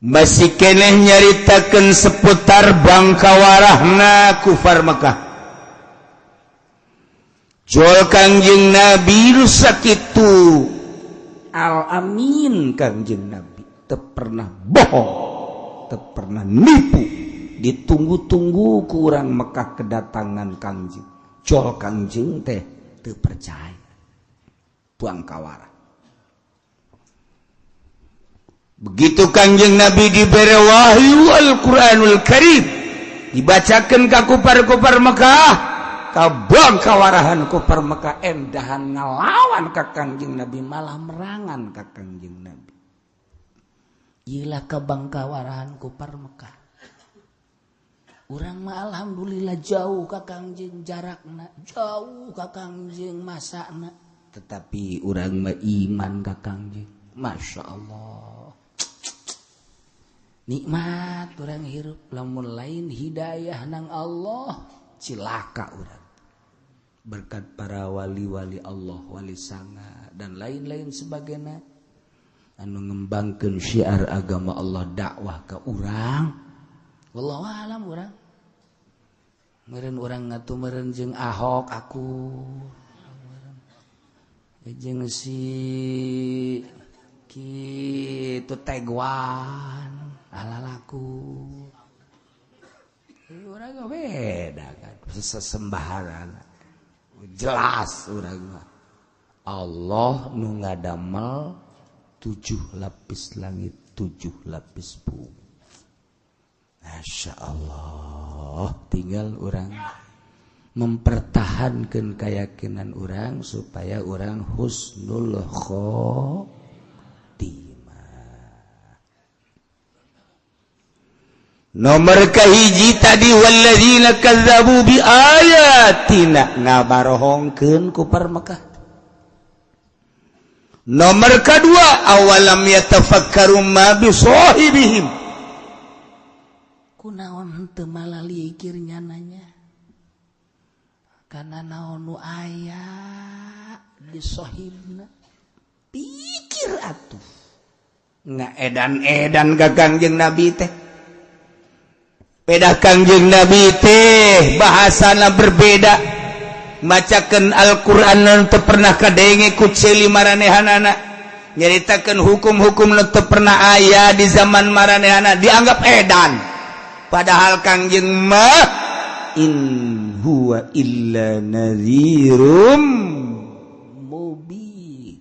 masih keneh nyaritakeun seputar bangkawarahna kufar Mekah. Jol Kangjeng Nabi sakitu al-amin Kangjeng Nabi teu pernah bohong, teu pernah nipu. Ditunggu-tunggu ku urang Mekah kedatangan Kangjeng. Jol Kangjeng teh teu percaya. Bangkawarah. Begitu Kangjeng Nabi diberi wahyu Al-Quranul Karim, dibacakan ke kupar-kupar Mekah, ke bangkawarahan kupar Mekah, endahan ngalawan ke Kangjeng Nabi, malah merangan ke Kangjeng Nabi. Iyalah ke bangkawarahan kupar Mekah. Urang mah alhamdulillah jauh ke Kangjeng, jarakna jauh ke Kangjeng, masakna, tetapi urang mah iman ke Kangjeng. Masya Allah, nikmat orang hirup, lamun lain hidayah nang Allah, cilaka orang. Berkat para wali-wali Allah, wali sanga dan lain-lain sebagainya, anu ngembangkeun syiar agama Allah, dakwah ke urang. Wallahu alam urang. Meureun urang ngatumeureun jeung Ahok aku. Jeung si kitu Tegwan alalaku. Urang beda kan, sesembaharan. Jelas urang mah. Allah nu ngadamel 7 lapis langit, 7 lapis bumi. Masya Allah, tinggal orang mempertahankan keyakinan orang supaya orang husnul khotimah. Nomor kahiji tadi walladzina kazzabu bi ayatina, ngabarohongkeun kupar Mekah. Nomor kedua, awalam yatafakkaru ma bi sahibihim, kunaon teu malalikir nyananya kana naon nu aya di sahibna. Pikir atuh ngaedan-edan ka Kangjeng Nabi teh. Beda Kangjeng Nabi teh bahasana berbeda, macakeun Al-Qur'an nu teu pernah kadenge ku ceuli maranehanana, nyaritakeun hukum-hukum nu teu pernah aya di zaman maranehanana, dianggap edan. Padahal Kangjeng mah in huwa illa nadhirum mubin.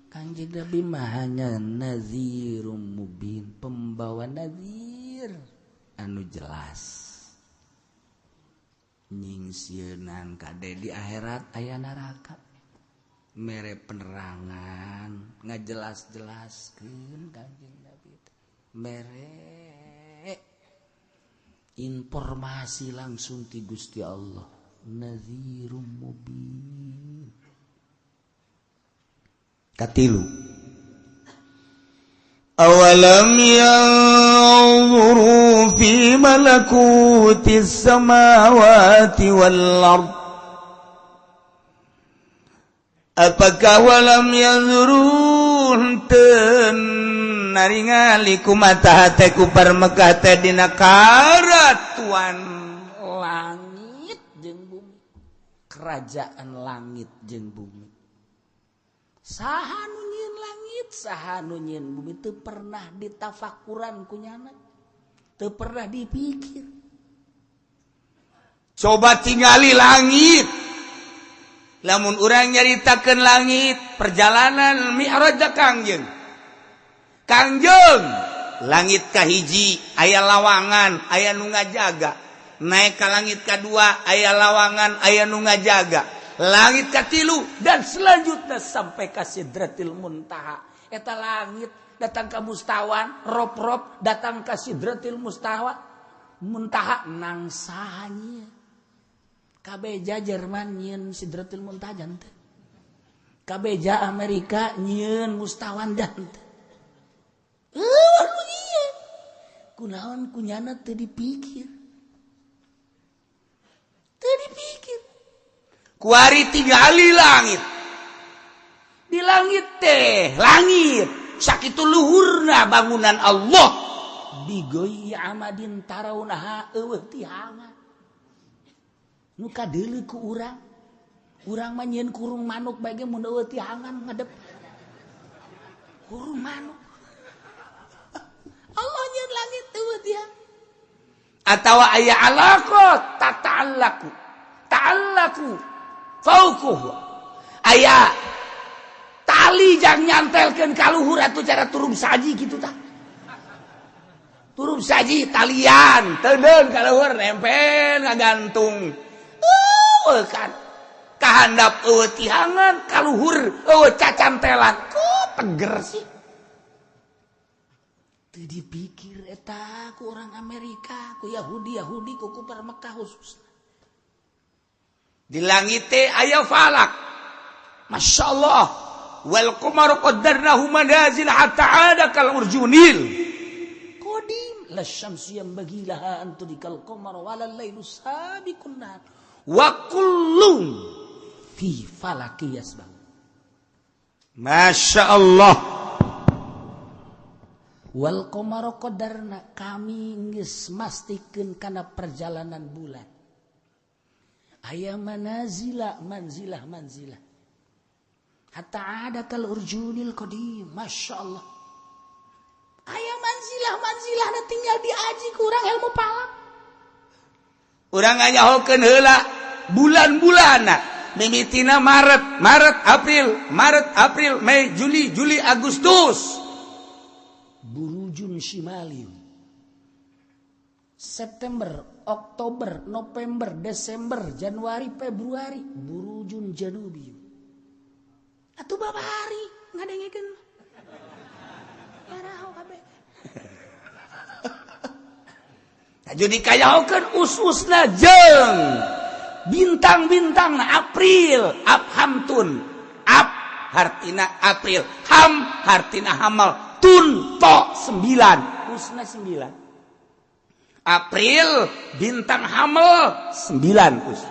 Kangjeng Nabi mah hanya nadhirum mubin, pembawa nadhir anu jelas. Nyingsieunan kade di akhirat aya neraka, mere penerangan ngajelas-jelaskeun Kangjeng Nabi, mere informasi langsung ti Gusti Allah, nadhirum mubin. Katilu, awalam yanzuru fi malakutis samawati wal ard, apakah walam yanzuru ten naringali kumata hate kupar Mekah teh dina karatuan langit jeung bumi, kerajaan langit jeung bumi. Saha nu nyieun langit, saha nu nyieun bumi, teu pernah ditafakuran kunyana, teu pernah dipikir. Coba tingali langit, lamun urang nyaritakeun langit, perjalanan mi'raj Kangjeng. Kangjeng, langit kahiji aya lawangan, aya nu ngajaga. Naik ka langit kadua aya lawangan, aya nu ngajaga. Langit katilu dan selanjutnya sampai ka Sidratil Muntaha. Eta langit datang ka mustawan, rob-rob datang ka Sidratil Muntaha nang sahanya. Kabeja Jerman nyieun Sidratil Muntaha janten. Kabeja Amerika nyieun mustawan janten. Iya. Kunaon kunyana teu dipikir. Teu dipikir. Kuari tingali langit. Di langit teh, langit sakitu luhurna bangunan Allah bigoyi amadin tarawunaha eueuh ti hangat nu kadeuleu ku urang mah nyieun kurung manuk bae ge mun eueuh ti hangat ngadep kurung manuk Allah nyieun langit eueuh ti hangat atawa aya alaqat ta'allaku fauquhu aya tali jang nyantelkeun ka luhur atuh cara turum saji kitu tah turum saji talian teudeung ka luhur nempel ngagantung kan kahandap eueuh ti hangat ka luhur eueuh cacantelan kok teger sih teu dipikir eta ku orang Amerika ku Yahudi ku kufar Mekah khususna di langit teh aya falak masyaallah wal qamara qaddarnahu manazil hatta 'ada kal urjunil qadim lasyamsu yanbaghi laha an tudrikal qamara walal lailu sabiqun nahar wa kullun fi falaki yasbah masyaallah wal qamara qaddarna kami geus mastikeun kana perjalanan bulan aya manzilah hatta ada kal urjunil qadim masyaallah aya manzilah na tinggal diaji ku urang ilmu palak urang nganyahokeun heula bulan-bulanna mimitina Maret April Mei Juli Agustus burujun shimaliun September Oktober November Desember Januari Februari burujun janubiun atuh babari ngadengekeun paraho kabeh jadi kayahokeun us-usna jeung bintang-bintangna April abhamtun ab hartina April ham hartina hamal tun to 9 usna 9 April bintang hamal 9 us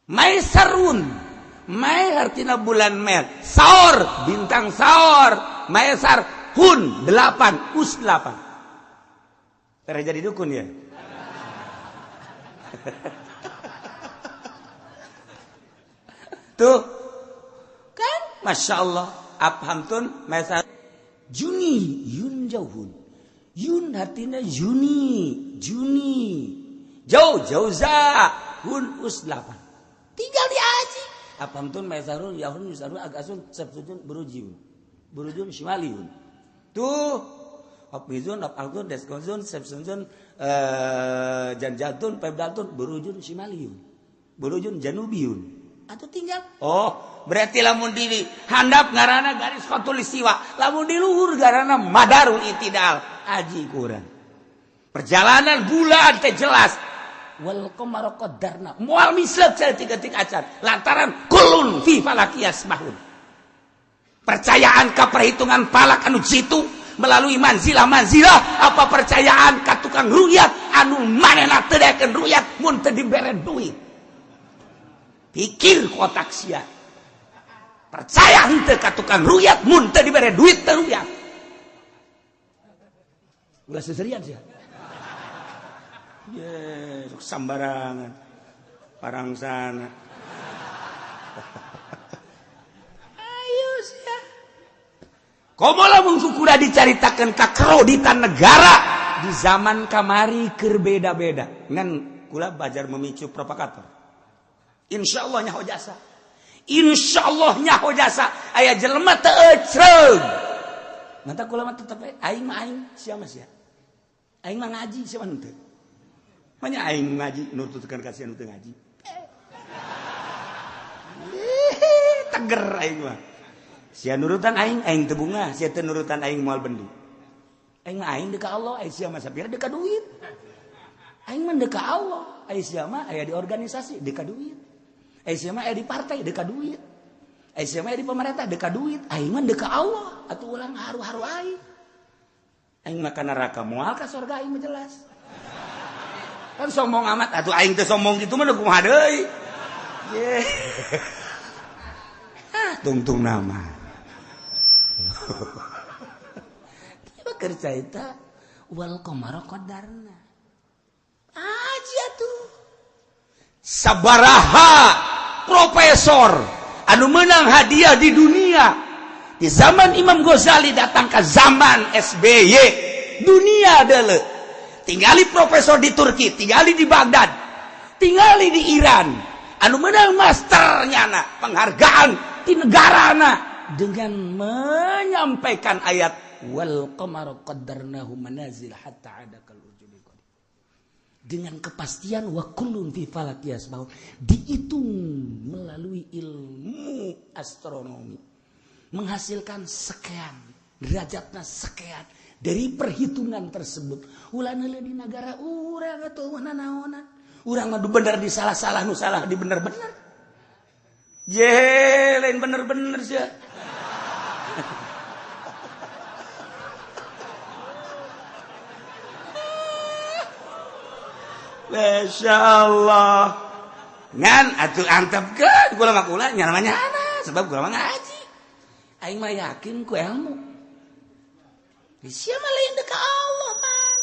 Maisarun Mai artina bulan Mei Saur bintang Saur Maisar Hun 8 us 8 terjadi dukun ya tuh kan Masya Allah abhamtun Maisar Juni Yun jauhun Yun artinya Juni jauh Hun us 8 tinggal diaji abhamtun Maisarun Yahun Yusarun Agasun Sabtun Burujun Shimaliun tuh Abizun Abangtun Deskonsun Sabtun Janjatun Pebdatun Burujun Shimaliun Burujun Janubiun atau tinggal berarti lamun di handap ngaranna garis khatul istiwa lamun di luhur ngaranna madarul itidal aji kurang perjalanan bulan teh jelas wal qamara qaddarna moal mislek saeutik-eutik acan lantaran kullun fi falaki yasbahun percayaan ka perhitungan falak anu jitu melalui manzilah apa percayaan ka tukang ruyat anu manehna teu daekeun ruyat mun teu dibere duit pikir kotak sia percaya henteu ka tukang ruyat mun teu dibere duit teu ruyat ulah seserian sia ye sambarangan parang sana ayo sia komo lamun kukuda dicaritakeun ka keroditan negara di zaman kamari keur beda-beda ngan kula bajar memicu propagator insyaallah nyaho jasa aya jelema teu ecreug mata kula mah tetep aing sia mah sia aing mah ngaji sia mah henteu manya aing ngaji nututkeun ka sia nu teu ngaji teger aing mah sia nurutan aing teu bunga sia teu nurutan aing moal bendu aing deuk ka Allah sia mah sapira deuk ka duit aing mah deuk ka Allah sia mah aya di organisasi deuk ka duit sia mah aya di partai deuk ka duit sia mah aya di pemerintah deuk ka duit aing mah deuk ka Allah atuh ulang haru-haru aing mah ka neraka moal ka surga aing mah jelas kan sombong amat atuh aing teh sombong kitu mah kumaha deui tungtung nama Kerja itu wal qamara qadarna. Aja tuh. Sabaraha profesor anu menang hadiah di dunia di zaman Imam Ghazali datang ke zaman SBY dunia adalah tinggali profesor di Turki, tinggali di Baghdad, tinggali di Iran anu menang masternya na penghargaan di negarana dengan menyampaikan ayat wal qamara qaddarnahu manazil hatta ada kal urjuni dengan kepastian wa kullun fi falak yasbahun dihitung melalui ilmu astronomi menghasilkan sekian derajatnya sekian dari perhitungan tersebut ulah neuleuh di negara urang atuh nanaonan urang mah bener di salah-salah nu salah di bener-bener ye lain bener-bener sia. Masya Allah ngan atuh antepkeun kula mah kula nya namanya sebab kula mah ngaji aing mah yakin ku ilmu sia mah lain deuk ka Allah man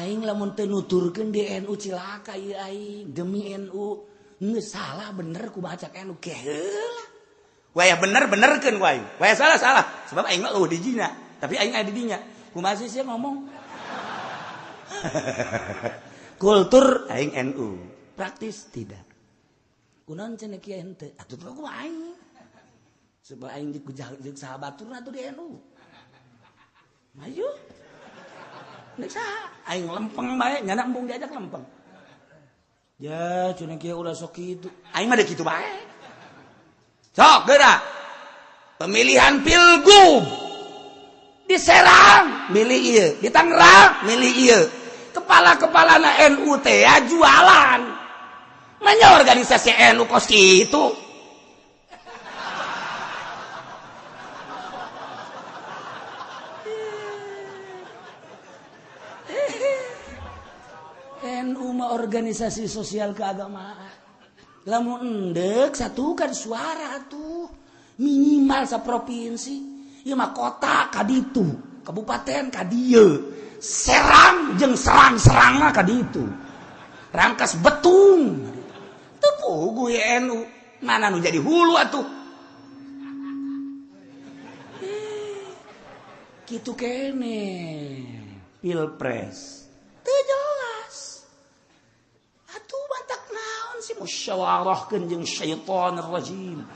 aing lamun teu nuturkeun di NU cilaka ieu aing demi NU geus salah bener ku baca NU ge heula waya bener-benerkeun ku aing waya salah sebab aing mah di jina tapi aing aya di dinya kumaha sih sia ngomong kultur aing NU praktis tidak kunaon cenah kieu henteu atuh teh ku aing sebab aing jeung sahabaturna atuh di NU maju nek saha aing lempeng bae nyana embung diajak lempeng ya cenah kieu ulah sok kitu aing mah da kitu bae sok geura pemilihan pilgub di Serang milih ieu di Tangerang milih ieu kepala-kepalana NU teh jualan. Nanya organisasi NU kos kitu. NU mah organisasi sosial keagamaan. Lamun endek satukan suara tuh minimal saprovinsi. Ieu mah kota ka ditu, kabupaten ka dieu. Serang jeung serang-serangna ka ditu. Rangkas betung. Teu puguh NU. Mana nu jadi hulu atuh. Kitu kene. Pilpres. Teu jelas. Atuh batak naon sih musyawarahkeun jeung syaitonir rajim.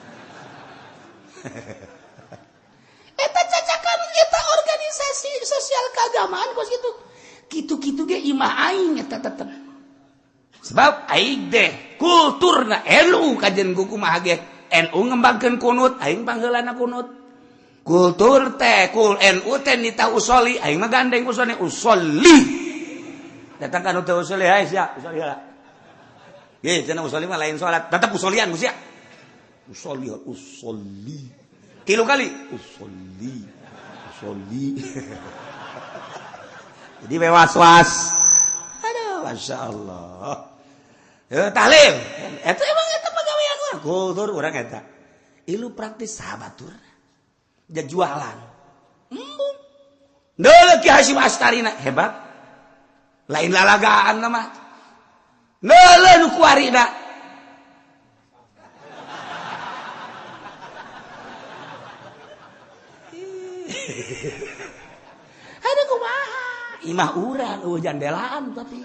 Eta cacakan eta organisasi sosial keagamaan kos gitu. Kitu-kitu ge imah aing eta tetep. Sebab aing deh kulturna NU kajen ku kumaha ge NU ngembangkeun kunut aing pangheulana kunut. Kultur teh kul NU teh nita usoli aing mah gandeng usoli usoli. Datang ka nu teu usoli hae sia usoli heula. Ge cenah usoli mah lain salat tetep usolian ku sia. Usoli. 3 kali usolli jadi was-was aduh masya Allah tahlil itu emang itu pegawaian orang kultur orang eta ilu praktis sahabatur dan jualan embung neuleuh Ki Hasyim Astarina hebat lain lalagaan nama neuleuh nu kuarina ada kumaha imah urang jandelaan tapi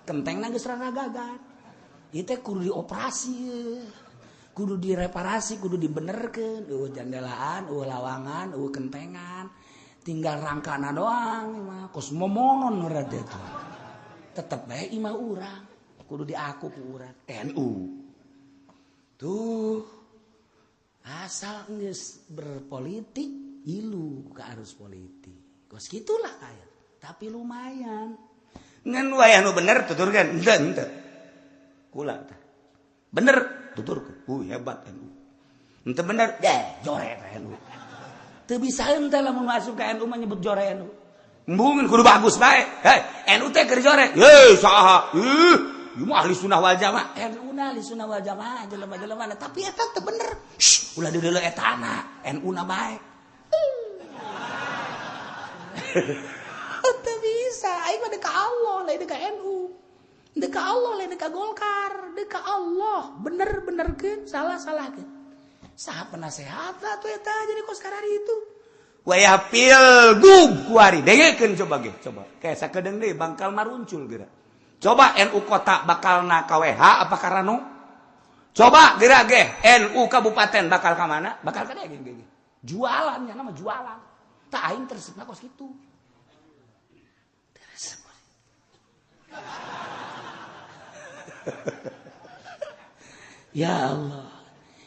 kentengna geus raragagan ieu teh kudu dioperasi kudu direparasi kudu dibenerkeun jandelaan lawangan kentengan tinggal rangkana doang imah kos momonon urang teh tetep bae imah urang kudu diaku ku urang NU tuh asal geus berpolitik ilu ke arus politik. Kos gitulah kaya. Tapi lumayan. Ngan wayah nu bener tuturkeun. Henteu. Kula teh. Bener tuturkeun. Hebat NU. Henteu bener, jore NU. Teu bisa henteu lamun masuk ke NU mah nyebut jore NU. Embungeun kudu bagus bae. NU teh keur jore. Saha? Ieu mah ahli sunnah wal jamaah. NU na ahli sunnah wal jamaah jelema-jelema tapi eta teu bener. Ulah deuleuh etana. NU na bae. Teu bisa, aing mah deuk ka Allah, lain deuk ka NU. Deuk ka Allah, lain deuk ka Golkar, deuk ka Allah. Bener-benerkeun, salah-salahkeun. Saha penasehat lah tuh eta jadi kos karari itu. Wayah pilgub kuari dengekeun coba ge, coba. Kayak sakedeung deui bangkal maruncul geura. Coba NU kota bakalna ka WH apa ka Rano? Coba geura ge NU kabupaten bakal ka mana? Bakal ka ge. Jualan nya nama jualan. Tah aing tersebna kos kitu. Ya Allah.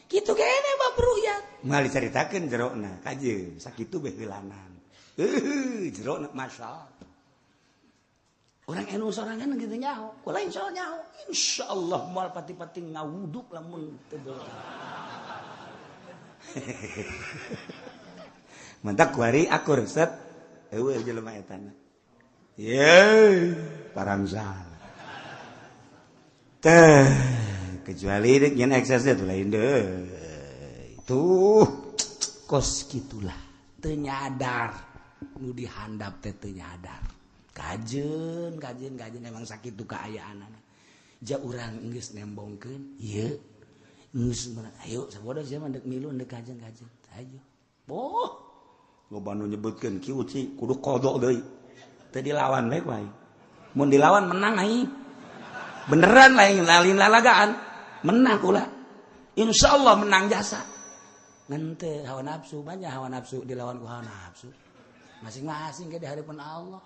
Kitu kene mah peruyat. Moal dicaritakeun jerona kajeung sakitu beh heulanan. Jerona masyaallah. Orang NU sorangan gitu nyaho, ku lain soal nyaho. Insyaallah moal pati-pati ngawuduk lamun teu doa. Mantap kuari akur set. Eueuh jelema eta na. Ye, parangsal. Teh, kecuali dek yen eksesnya tuh lain deh. Tuh kos gitulah teu nyadar nu dihandap teh teu nyadar kajeun emang sakitu kaayaanana ja urang geus nembongkeun ieu geus ayo sabodo sia mah deuk milu deuk kajeun ayo boh loba nu nyebutkeun ki uci kudu kodok deui teu dilawan bae wae mun dilawan menang ai beneran lain lalagaan menang kula insyaallah menang jasa. Ngente hawa nafsu banyak hawa nafsu dilawan ku hawa nafsu masing-masing ke di hadapan Allah.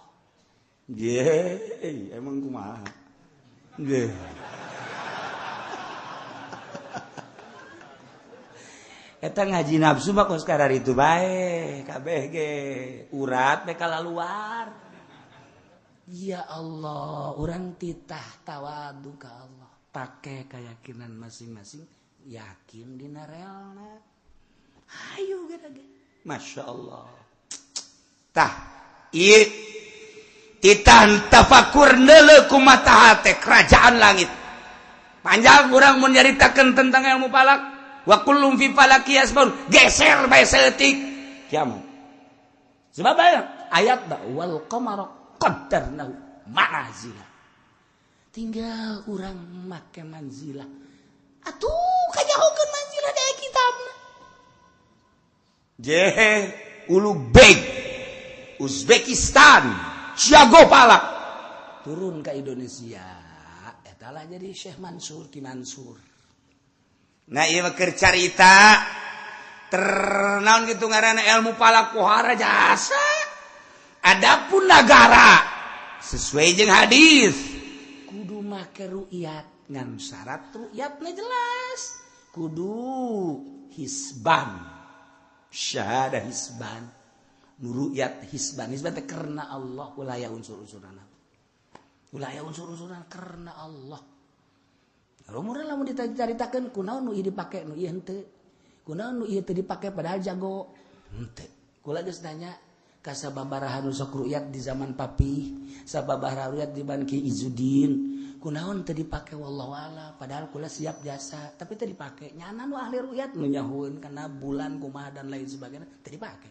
Ye, emang kumaha? Ye. Eta ngaji nafsu mah kos karar itu bae kabeh ge urat bae kalaluar. Ya Allah, urang titah tawadu ka Allah. Pake keyakinan masing-masing, yakin dina relna. Ayo gara-gara. Masya Allah. Tah, iya. Titah tafakur neule kumata hate kerajaan langit. Panjang orang menyaritakan tentang ilmu falak. Wa kullum fi falaki yasbaun. Geser bae seetik. Kiamat. Sebab ayat da wal qamara qaddarnahu manazila. Tinggal orang make manzilah. Atuh kajahokeun manzilah da kitabna. Ulubek Uzbekistan jago palak turun ke Indonesia etalah jadi Syekh Mansur Ki Mansur. Nah ieu mah keur carita ternaon kitu ngaranna ilmu palak pohara jasa. Adapun negara sesuai jeung hadis kudu make ru'yat ngan syarat ru'yatna jelas kudu hisban syahadah hisban nuruyat hisban teh karena Allah ulaya unsur-unsurana karena Allah rumurna lamun dicaritakeun kunaon nu ieu dipake nu ieu henteu kunaon nu ieu teu dipake padahal jago henteu kula geus nanya ka sababaraha nu sok ru'yat di zaman Papi sababaraha ru'yat di zaman Ki Izudin kunaon teu dipake wallahu a'lam padahal kula siap jasa tapi teu dipake nyana nu ahli ru'yat nu nyahueun kana bulan kumaha dan lain sebagainya teu dipake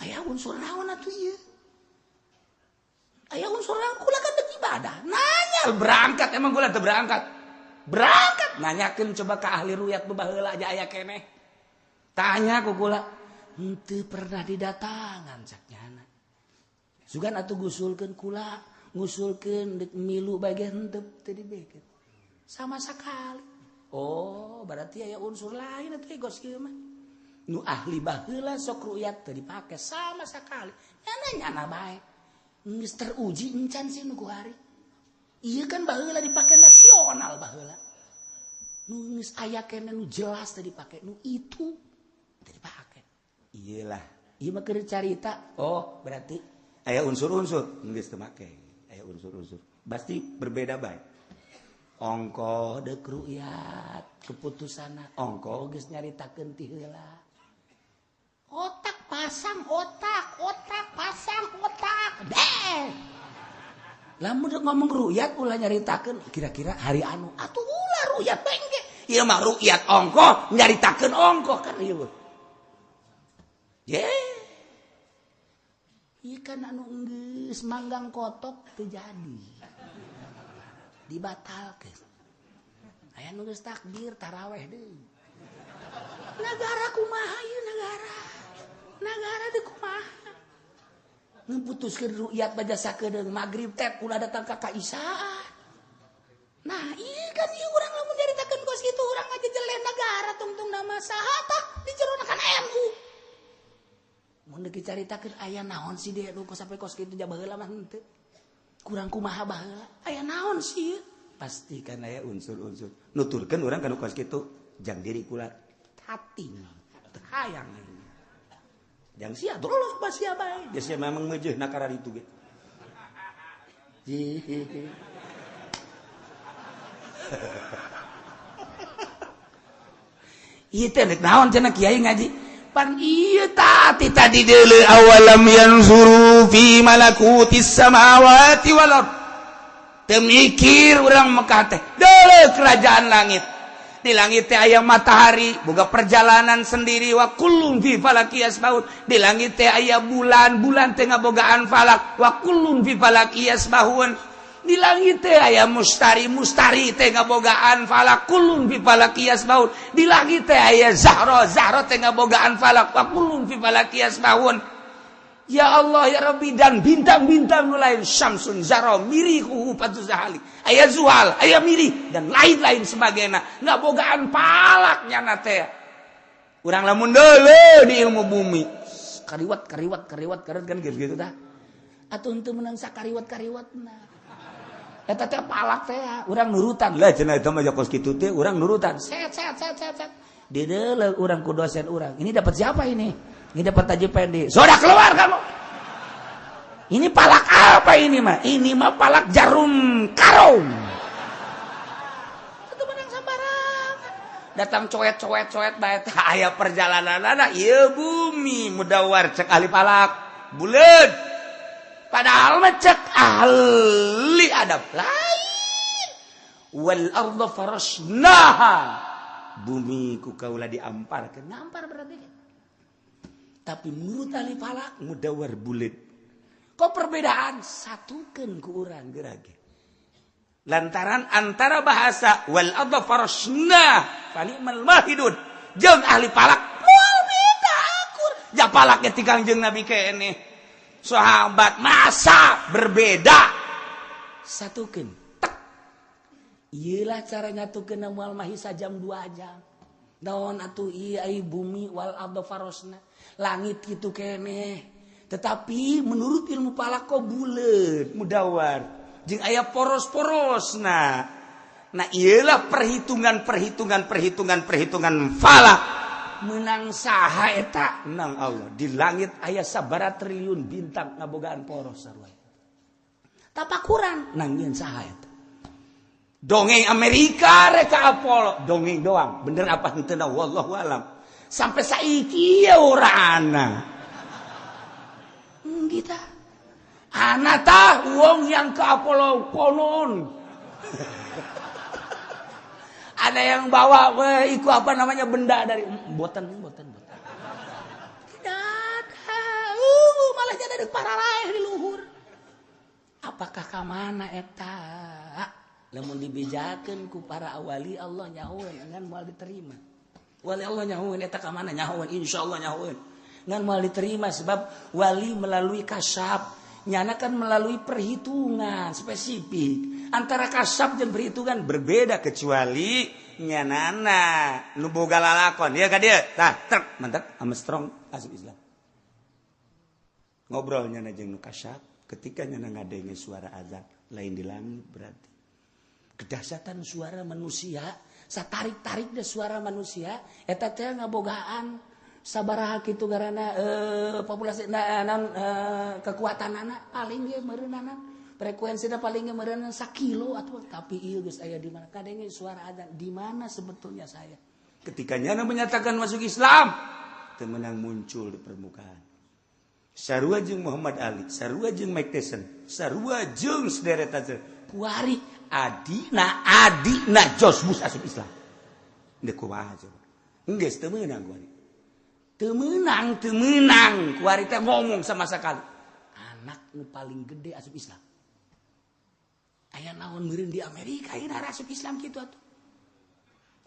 aya unsur naon atuh ieu aya unsur naon kula kan deuk ibadah nanya berangkat emang kula teu berangkat nanyakeun coba ka ahli ru'yat nu baheula aja aya keneh tanya ku kula henteu pernah didatangan cak nyana sugan atuh gusulkeun kula ngusulkeun dek milu bagian teu dibeket sama sekali. Oh berarti aya unsur lain atuh gos kieu mah nu ahli baheula sok ru'yat teu dipake sama sekali nyana bae geus teruji encan sih nu kuari ieu kan baheula dipake nasional baheula nu geus aya keneh nu jelas teu dipake nu itu teu dipake iyalah ieu mah keur carita oh berarti aya unsur-unsur geus teu make unsur-unsur pasti berbeda baik ongko deuk ru'yat keputusana ongko geus nyaritakeun ti heula otak pasang otak pasang otak deh lamun ngomong ru'yat ulah nyaritakeun kira-kira hari anu atuh ulah ru'yat bengke ieu mah ru'yat ongko nyaritakeun ongko kan ieu kan anu geus manggang kotok teu jadi dibatalkeun aya nu geus takbir taraweh deui negara kumaha ieu negara teh kumaha ngeputuskeun ru'yat baca sakedeung magrib teh ulah datang ka isya. Nah iya kan iya urang lamun nyaritakeun kos kitu urang aja jeleh negara tungtung nama saha tah dijeronakan NU. Mun deuk dicaritakeun aya naon sih dia nu sampai kos kitu ja baheula mah henteu. Kurang kumaha baheula. Aya naon sih? Pasti kan aya unsur-unsur. Nuturkeun urang kana kos kitu jang diri kula tating. Hayang. Jang sia tulus pas sia bae. Dia sia memang meujeuh nakara ditu ge. Ieu teh naon cenah kiai ngaji? Pan ieu tadi deuleu awalam yansuru fi malakutis samawati wal ard. Teu mikir urang Mekah teh. Deuleu kerajaan langit. Di langit teh aya matahari, boga perjalanan sendiri wa kullun fi falaki yasbaun. Di langit teh aya bulan teh ngabogaan falak wa kullun fi falaki yasbaun. Di langit teh aya mustari teh ngabogaan falak kullun fi falaki yasbaun. Di langit teh aya zahra teh ngabogaan falak wa kullun fi falaki yasbaun. Ya Allah ya Rabbi dan bintang-bintang nu lain syamsun zahra mirihu patuzahali. Aya zuhal, aya miri dan lain-lain sebagainya. Ngabogaan palaknya na teh. Urang lamun deuleu di ilmu bumi. Kariwat kan gitu tah. Atuh henteu meunang sakariwat-kariwatna. Eta teh palak teh urang nurutan. Lah cenah eta mah kos kitu teh urang nurutan. Set. Di deuleu urang ku dosen urang. Ini dapat siapa ini? Ini dapat Haji Pendi. Sudah keluar kamu. Ini palak apa ini mah? Ini mah palak jarum karung. Itu menang sambarang. Datang coet bae teh aya perjalananna ieu bumi mudawar cek ahli palak. Buleud. Padahal mah cek ahli adab lain. Wal arda farasnaha. Bumi ku kaula diamparkeun. Nampar berarti. Tapi menurut ahli falak mudawar bulet. Kok perbedaan? Satukeun ku urang gerage. Lantaran antara bahasa wal adha farasna fani'mal mahidun jeung ahli falak moal beda akur. Ja falak ge ti Kangjeng Nabi keneh. Sahabat masa berbeda. Satukeun. Ieu lah cara nyatukeun moal mahisa jam 2 jam. Naon atuh ieu ai bumi wal adha farasna. Langit gitu keneh. Tetapi menurut ilmu palak kok bulet, mudawar. Jeung aya poros-poros nah iyalah perhitungan falak. Menang saha eta? Menang Allah. Di langit aya sabaraha triliun bintang ngabogaan poros sarua. Tapakuran nang ieun saha eta? Dongeng Amerika reka Apollo, dongeng doang. Bener apa henteu na wallahu alam. Sampai saiki ya urana. Kita. Anak tah wong yang ke Apollo konon. Ada yang bawa iku apa namanya benda dari boten. Tidak ada. Malah jadi ada para lain di luhur. Apakah ka mana eta? Lamun dibejakeun ku para awali Allah nyahoeun ngan moal diterima. Wali Allah nyahoeun eta ka mana nyahoeun insyaallah nyahoeun. Ngan moal diterima sebab wali melalui kasyaf, nyana kan melalui perhitungan spesifik. Antara kasyaf jeung perhitungan berbeda kecuali nyanana nu boga lalakon. Ieu ka dieu. Tah, trek mantep Armstrong asup Islam. Ngobrol nyana jeung nu kasyaf ketika nyana ngadenge suara azan lain di langit berarti. Kedahsyatan suara manusia, satarik-tarik deh suara manusia, eta teh ngabogaan sabaraha kitu garana populasi kekuatanana paling ge meureunana, frekuensina paling ge meureun 1 kilo atuh, tapi ieu geus aya di mana? Kadenge suara adzan, di mana sebetulnya saya? Ketika nyana menyatakan masuk Islam, teu meunang muncul di permukaan. Sarua jeung Muhammad Ali, sarua jeung Mike Tyson, sarua jeung sederetan kuari adina George Bush asup Islam. Deuk kumaha coba. Enggeus teu meunang kuari. Teu meunang kuari teh ngomong sama sekali. anak nu paling gede asup Islam. Aya naon meureun di Amerika ayeuna asup Islam kitu atuh.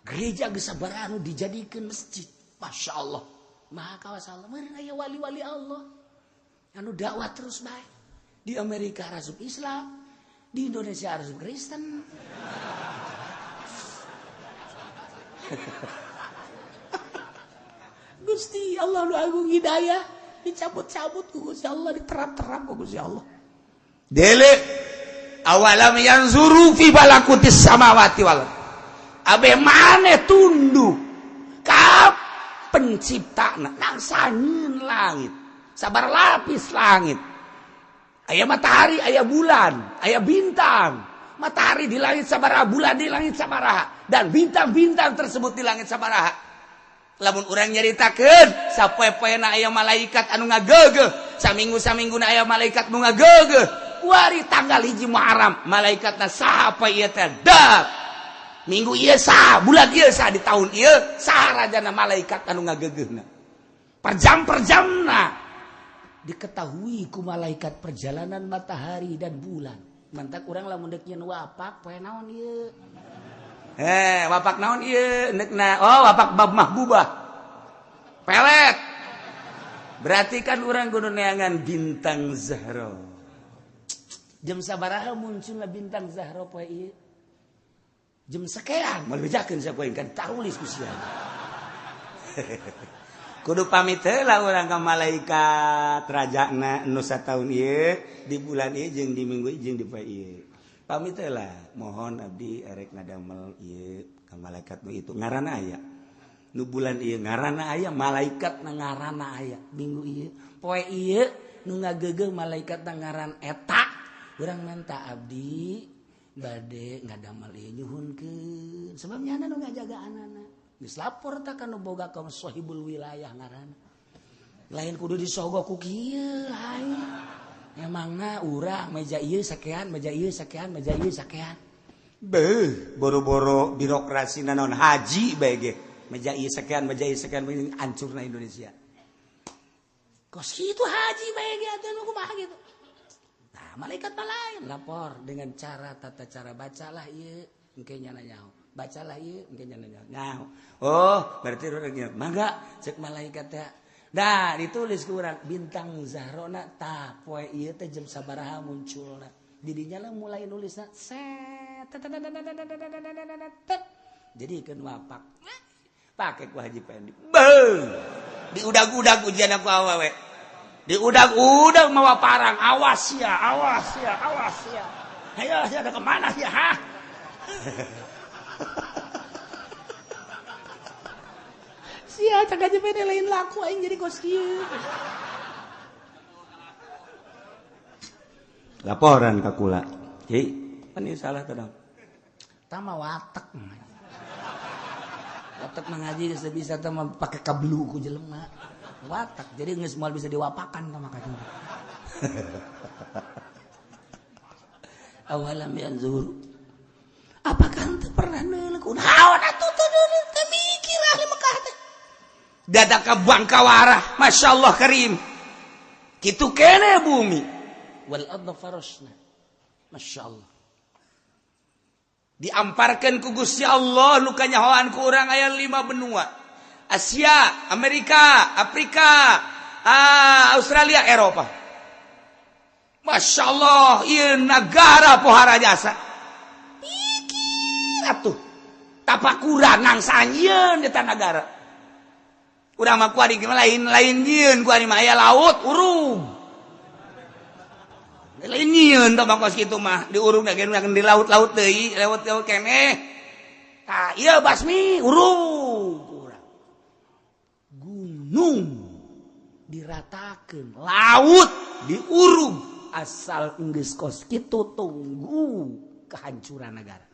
Gereja geus sabaraha anu dijadikeun masjid. Masya Allah. Maha kawasa Allah. Meureun aya wali-wali Allah anu dakwah terus bae. Di Amerika asup Islam, di Indonesia asup Kristen. Gusti Allah nu agung hidayah dicabut-cabut ku Gusti Allah, diterap-terap ku Gusti Allah. Dele awalam yanzuru fi malakutis samawati wal abe mane tunduk ka penciptana nang sangeun langit sabar lapis langit. Aya matahari, aya bulan, aya bintang. Matahari di langit sabaraha, bulan di langit sabaraha, dan bintang-bintang tersebut di langit sabaraha. Lamun urang nyaritakeun sapoe-poena aya malaikat anu ngageugeuh, saminggu-samingguna aya malaikat nu ngageugeuh. Wari tanggal 1 Muharram, malaikatna saha apa ieu teh? Dak. Minggu ieu saha, bulan ieu saha, di tahun ieu saha rajana malaikat anu ngageugeuhna. Per jam-jamna diketahui ku malaikat perjalanan matahari dan bulan. Mantak urang lamun deuk nyeun wapak poe naon ieu? Wapak naon ieu? Neukna oh wapak bab mahbubah. Pelet. Berarti kan urang kudu neangan bintang Zahra. Jam sabaraha munculna bintang Zahra poe ieu? Jam sakean, moal bejakeun sapoe kan tarulis ku sia. Kudu pamit heula urang ka malaikat rajana nu sataun ieu di bulan ieu jeung di minggu ieu jeung di poe ieu. Pamit heula, mohon abdi erek ngadamel ieu ka malaikat nu itu ngaranna aya. Nu bulan ieu ngaranna aya, malaikat na ngaranna aya. Minggu ieu, poe ieu nu ngageugeuh malaikat na ngaran eta. Urang minta abdi bade ngadamel ieu nyuhunkeun. Sebab nyana nu ngajagaanana. Geus lapor tah kana boga kaum sahibul wilayah ngaranna. Lain kudu disogo ku kieu lain. Emangna urang meja ieu sakean, meja ieu sakean, meja ieu sakean. Beuh, boro-boro birokrasina naon haji bae ge. Meja ieu sakean, hancurna Indonesia. Kos kitu haji bae ge atuh nu kumaha gitu. Nah, malaikat mah lain lapor dengan cara tata cara bacalah ieu engke nyana nyaho. Bacalah ieu engke nyana nyaho. Oh, berarti urang inget. Mangga cek malaikat teh. Dah ditulis ku urang bintang Zahrona tah poe ieu teh jam sabaraha munculna. Didinya lah mulai nulisna set. Jadikeun wapak. Pake ku Haji Pendi. Beuh. Diudag-udag ujian aku awewe. Diudag-udag mawa parang. Awas ya. Ayo, ada kemana ya, ha? Sia cak Haji Pendi lain laku aing jadi kos kieu. Laporan ka kula. Ci, pan ieu salah teh dong. Tah mah watek. Watek mah ngaji geus bisa teh mah pake kablu ku jelema. Watek jadi geus moal bisa diwapakan tah maka. Awalam yanzur. Apakah ente pernah neuleukeun haon atuh teh mikir ahli Mekah teh. Dadaka bangkawarah, Masya Allah karim. Kitu kene bumi. Wal arda farashna. Masya Allah. Diamparkan ku Gusti Allah nu kanyahoan ku urang aya 5 benua. Asia, Amerika, Afrika, Australia, Eropa. Masya Allah, ieu negara pohara jasa. Pikir atuh. Tapakuran nang sanyeun di tanah negara. Urang mah kuari lain nyieun kuari mah aya laut urung. Lain nyieun tah mangkos kitu mah di urung da gen di laut-laut deui, laut keneh. Tah ieu basmi urung urang. Gunung diratakeun, laut diurung asal geus kos kitu tunggu kehancuran negara.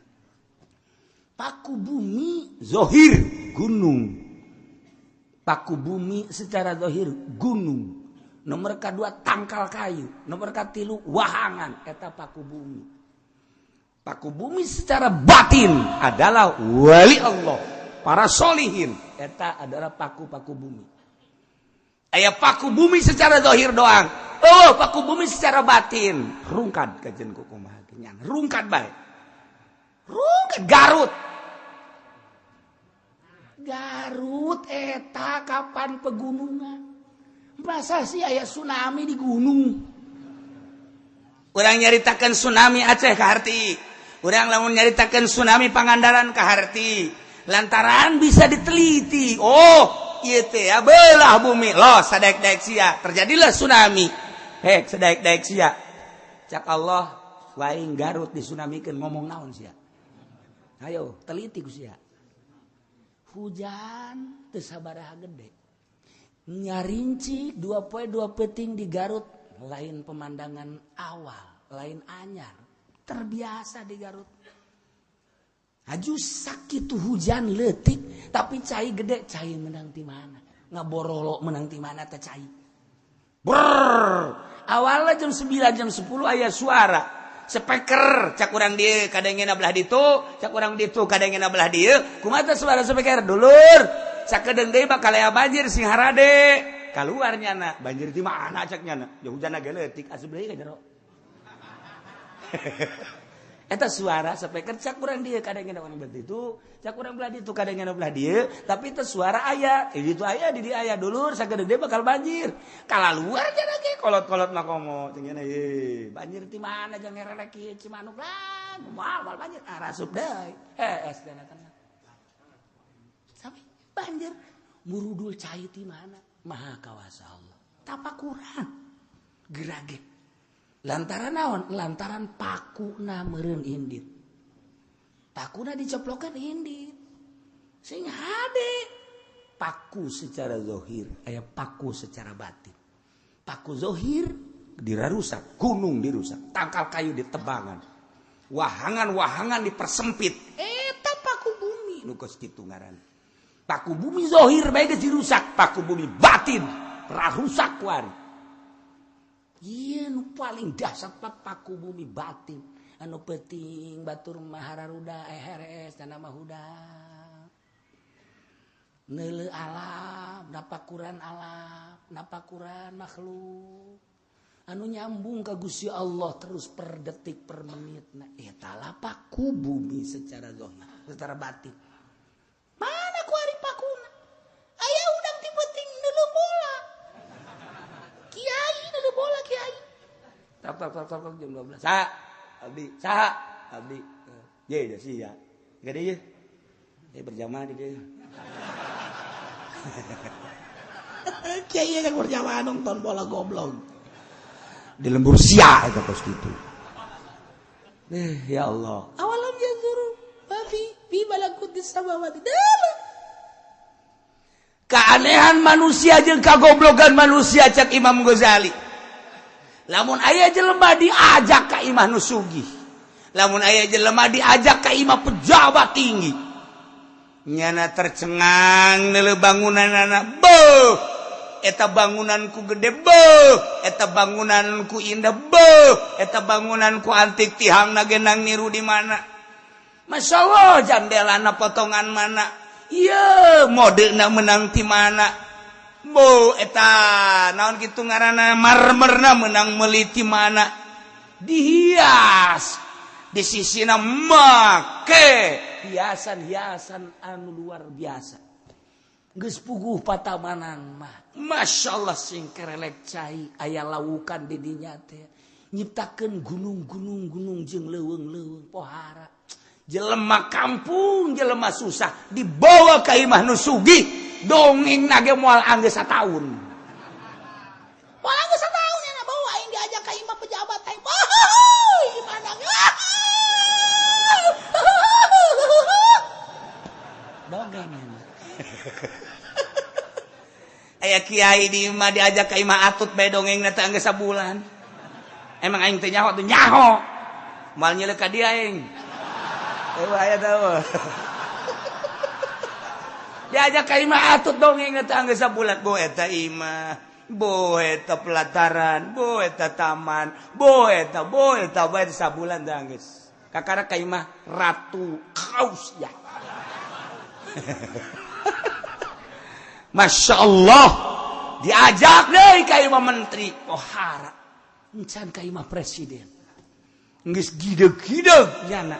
Paku bumi zahir gunung. Paku bumi secara zahir gunung. Nomor kedua tangkal kayu. Nomor katilu wahangan. Eta paku bumi. Paku bumi secara batin adalah wali Allah. Para solihin. Eta adalah paku-paku bumi. Aya paku bumi secara zahir doang. Oh, paku bumi secara batin. Rungkad kajen kumaha kenyan. Rungkad bae. Rungkad Garut. Garut eta kapan pegunungan? Masa sih aya tsunami di gunung? Urang nyaritakeun tsunami Aceh ka harti. Urang lamun nyaritakeun tsunami Pangandaran ka harti. Lantaran bisa diteliti. Oh, ieu teh belah bumi. Loh, sadaek-daek sia terjadilah tsunami. Hek, sadaek-daek sia. Cak Allah, waing Garut disunamikeun ngomong naon sia? Ayo, teliti ku sia. Hujan teu sabaraha gede. Nyarincik 2 poe 2 peting di Garut, lain pemandangan awal, lain anyar. Terbiasa di Garut. Aju sakitu hujan leutik, tapi cai gede, cai menang ti mana? Ngaborolo menang ti mana teh cai. Brrr. Awalnya jam 9 jam 10 aya suara. Speaker cak urang dieu kadengena belah ditu, cak urang ditu kadengena belah dieu. Kumaha suara speaker? Dulur, sakedeung deui bakal aya banjir sing harade. Kaluar nyana, banjir di mana cak nyana? Ya hujanna ge leutik asup deui ka jero. Eta suara speaker cak urang dieu kadengena urang belah ditu, cak urang belah ditu kadengena belah dieu, tapi teu suara aya. Di ditu aya, di dieu aya dulur, sakedeung deui bakal banjir. Kalaluar cenah ge kolot-kolot mah komo cenah ye. Banjir ti mana jeung ngerelek kieu Cimanuk lah, moal banjir arasup deui. Es dana teh. Sampai banjir murudul cai ti mana? Maha kawasa Allah. Tapakuran. Gerage. Lantaran naon? Lantaran pakuna meureun indit. Pakuna diceplokan indit. Sing hade paku secara zahir, aya paku secara batin. Paku zahir dirarusak, gunung dirusak, tangkal kayu ditebangan. Wahangan-wahangan dipersempit. Eta paku bumi nu geus kitu ngaran. Paku bumi zahir bae geus dirusak, paku bumi batin rarusak kuari. Ieu nu paling dahsyat paku bumi batin. Anu penting batur mahararuda heres dan nama huda. Neuleuh alam, napakuran alam, napakuran makhluk. Anu nyambung ka Gusti Allah terus per detik per menit. Nah, eta lah paku bumi secara zahir, secara batin. Mana ku ari pakuna? Aya udang ti penting neuleuh bola. Kiai neuleuh bola kiai. Tak jam 12. Saha? Abdi, saha? Abdi. Ye, da sia. Gede ye. Ye berjamaah di dieu. Kiai yang berjamaah nonton bola goblok. Di lembur sia eta pos kitu. Ya Allah. Awalam yanzuru fi malakutis samawati. Dalam. Keanehan manusia jeung kagoblogan manusia cak Imam Ghazali. Lamun aya jelema diajak ka imah nu sugih. Lamun aya jelema diajak ka imah pejabat tinggi. Nyana tercengang neuleuh bangunanna. Beuh. Eta bangunanku gede beuh. Eta bangunanku indah beuh. Eta bangunanku antik tihangna ge nang niru di mana. Masyaallah jandelana potongan mana. Ieu modena menang ti mana. Bo eta naon kitu ngaranna marmerna menang meuli ti mana. Dihias di sisina make hiasan-hiasan anu luar biasa. Geus puguh patamanan mah. Masyaallah sing kerelek cai aya lawukan di dinya teh. Nyiptakeun gunung-gunung jeung leuweung-leuweung pohara. Jelema kampung, jelema susah dibawa ka imah nu sugih. Dongeng nage moal anggeus sataun. Moal anggeus sataun nya bawa aing diajak ka imah pejabat aing. Gimana ge? Dongeng. Aya kiai di imah diajak ka imah atut bae dongengna teh anggeus sabulan. Emang aing teh nyaho tuh nyaho. Moal nyeuleuk ka dieu aing. Aya tahu. Diajak ka imah atut dongeng eta anggeus sabulan. Bo eta imah, bo eta pelataran, bo eta taman, bo eta bae sabulan teh anggeus. Kakara ka imah Ratu Kaus ya. Masya Allah diajak deui ka imah menteri pohara encan ka imah presiden geus gideg-gideg nyana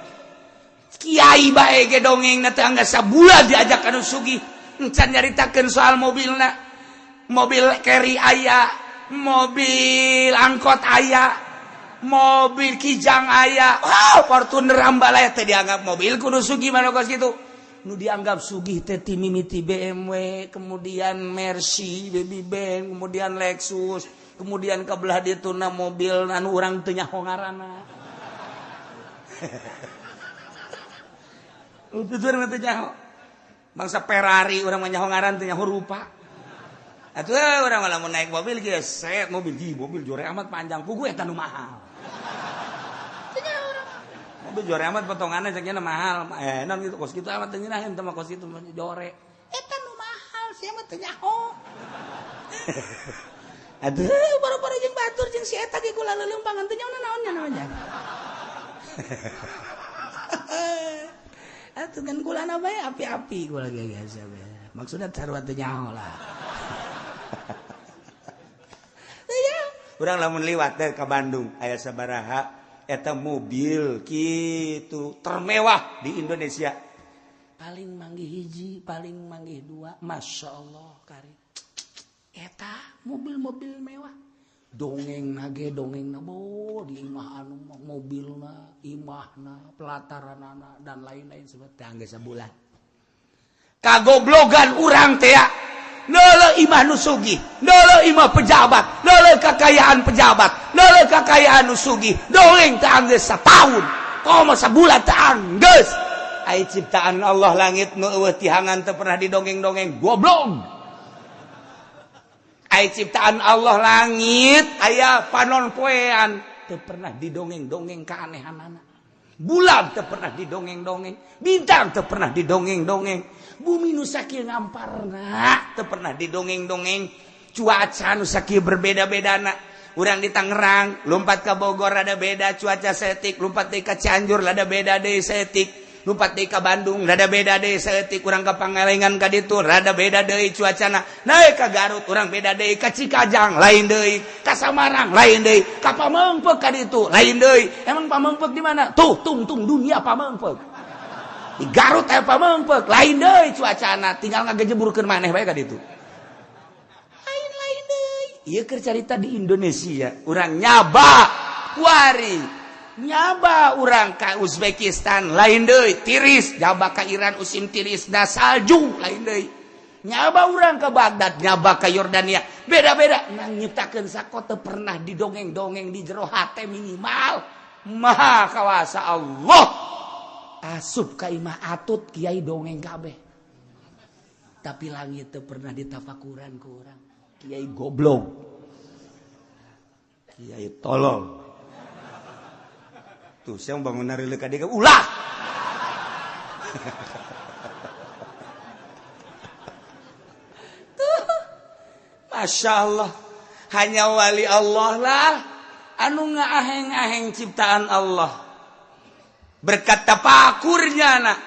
kiai bae ge dongengna teh angga sabulan diajak anu sugih encan nyaritakeun soal mobilna mobil carry aya mobil angkot aya mobil kijang aya Fortuner ambalaya teh dianggap mobil kudu sugih mana kos kitu nu dianggap sugih teh ti mimiti BMW kemudian Mercy Baby Bang kemudian Lexus kemudian kabelah ditu na mobil anu urang teu nyaho ngaranna tutur teu nyaho bangsa Ferrari urang mah nyaho ngaran teu nyaho rupa atuh urang lamun naik mobil ge set mobil jore amat panjang pugu eta nu mahal mobil jore amat potonganna cenah mahal non gitu kos kitu amat teu ngeunaheun teh mah kos kitu jore eta nu mahal sia mah teu nyaho aduh boro-boro jeung batur jeung si eta ge kula leuleumpangan teh naonnya namanya atuh kan kulana bae api-api kula ge biasa bae maksudna sarua teu nyaho lah urang lamun liwat teh ka Bandung aya sabaraha eta mobil kitu termewah di Indonesia paling manggih hiji paling manggih dua masyaallah kari eta mobil-mobil mewah dongengna ge dongengna di imah anu mobilna imahna pelataranana dan lain-lain sebetulnya angge sabulan kagoblogan urang teh Lele imah nu sugih, lele imah pejabat, lele kekayaan pejabat, lele kekayaan nu sugih, dongeng teu anggeus sataun, komo sabulan teu anggeus. Ai ciptaan Allah langit nu eueuh tihangan teu pernah didongeng-dongeng, goblok. Ai ciptaan Allah langit aya panon poean teu pernah didongeng-dongeng kaanehanana. Bulan teu pernah didongeng-dongeng, bintang teu pernah didongeng-dongeng. Bumi nu sakieu ngamparna teu pernah didongeng-dongeng cuaca nu sakieu berbeda-bedana urang di Tangerang lompat ka Bogor rada beda cuaca setik lompat deui ka Cianjur rada beda deui setik lompat deui ka Bandung rada beda deui setik urang ka Pangalengan ka ditu rada beda deui cuacana naik ka Garut urang beda deui ka Cikajang lain deui ka Samarang lain deui ka Pameungpeuk ka ditu lain deui emang Pameungpeuk di mana tuh tungtung dunia Pameungpeuk di Garut aya Pameungpeuk lain deui cuacana tinggal ngagejeburkeun maneh bae ka ditu lain deui ieu keur carita di Indonesia urang nyaba kuari nyaba urang ka Uzbekistan lain deui tiris nyaba ka Iran usim tiris da salju lain deui nyaba urang ka Baghdad nyaba ka Yordania beda-beda nang nyiptakeun sako teu pernah didongeng-dongeng di jero hate minimal maha kawasa Allah asup ka imah atut kiai dongeng kabeh tapi langit teu pernah ditafakuran ku urang kiai goblok kiai tolol tuh siang bangun nareuleuh ka dieu ulah tuh Masya Allah hanya wali Allah lah anu ngaaheng-aheng ciptaan Allah berkat tafakurnya nak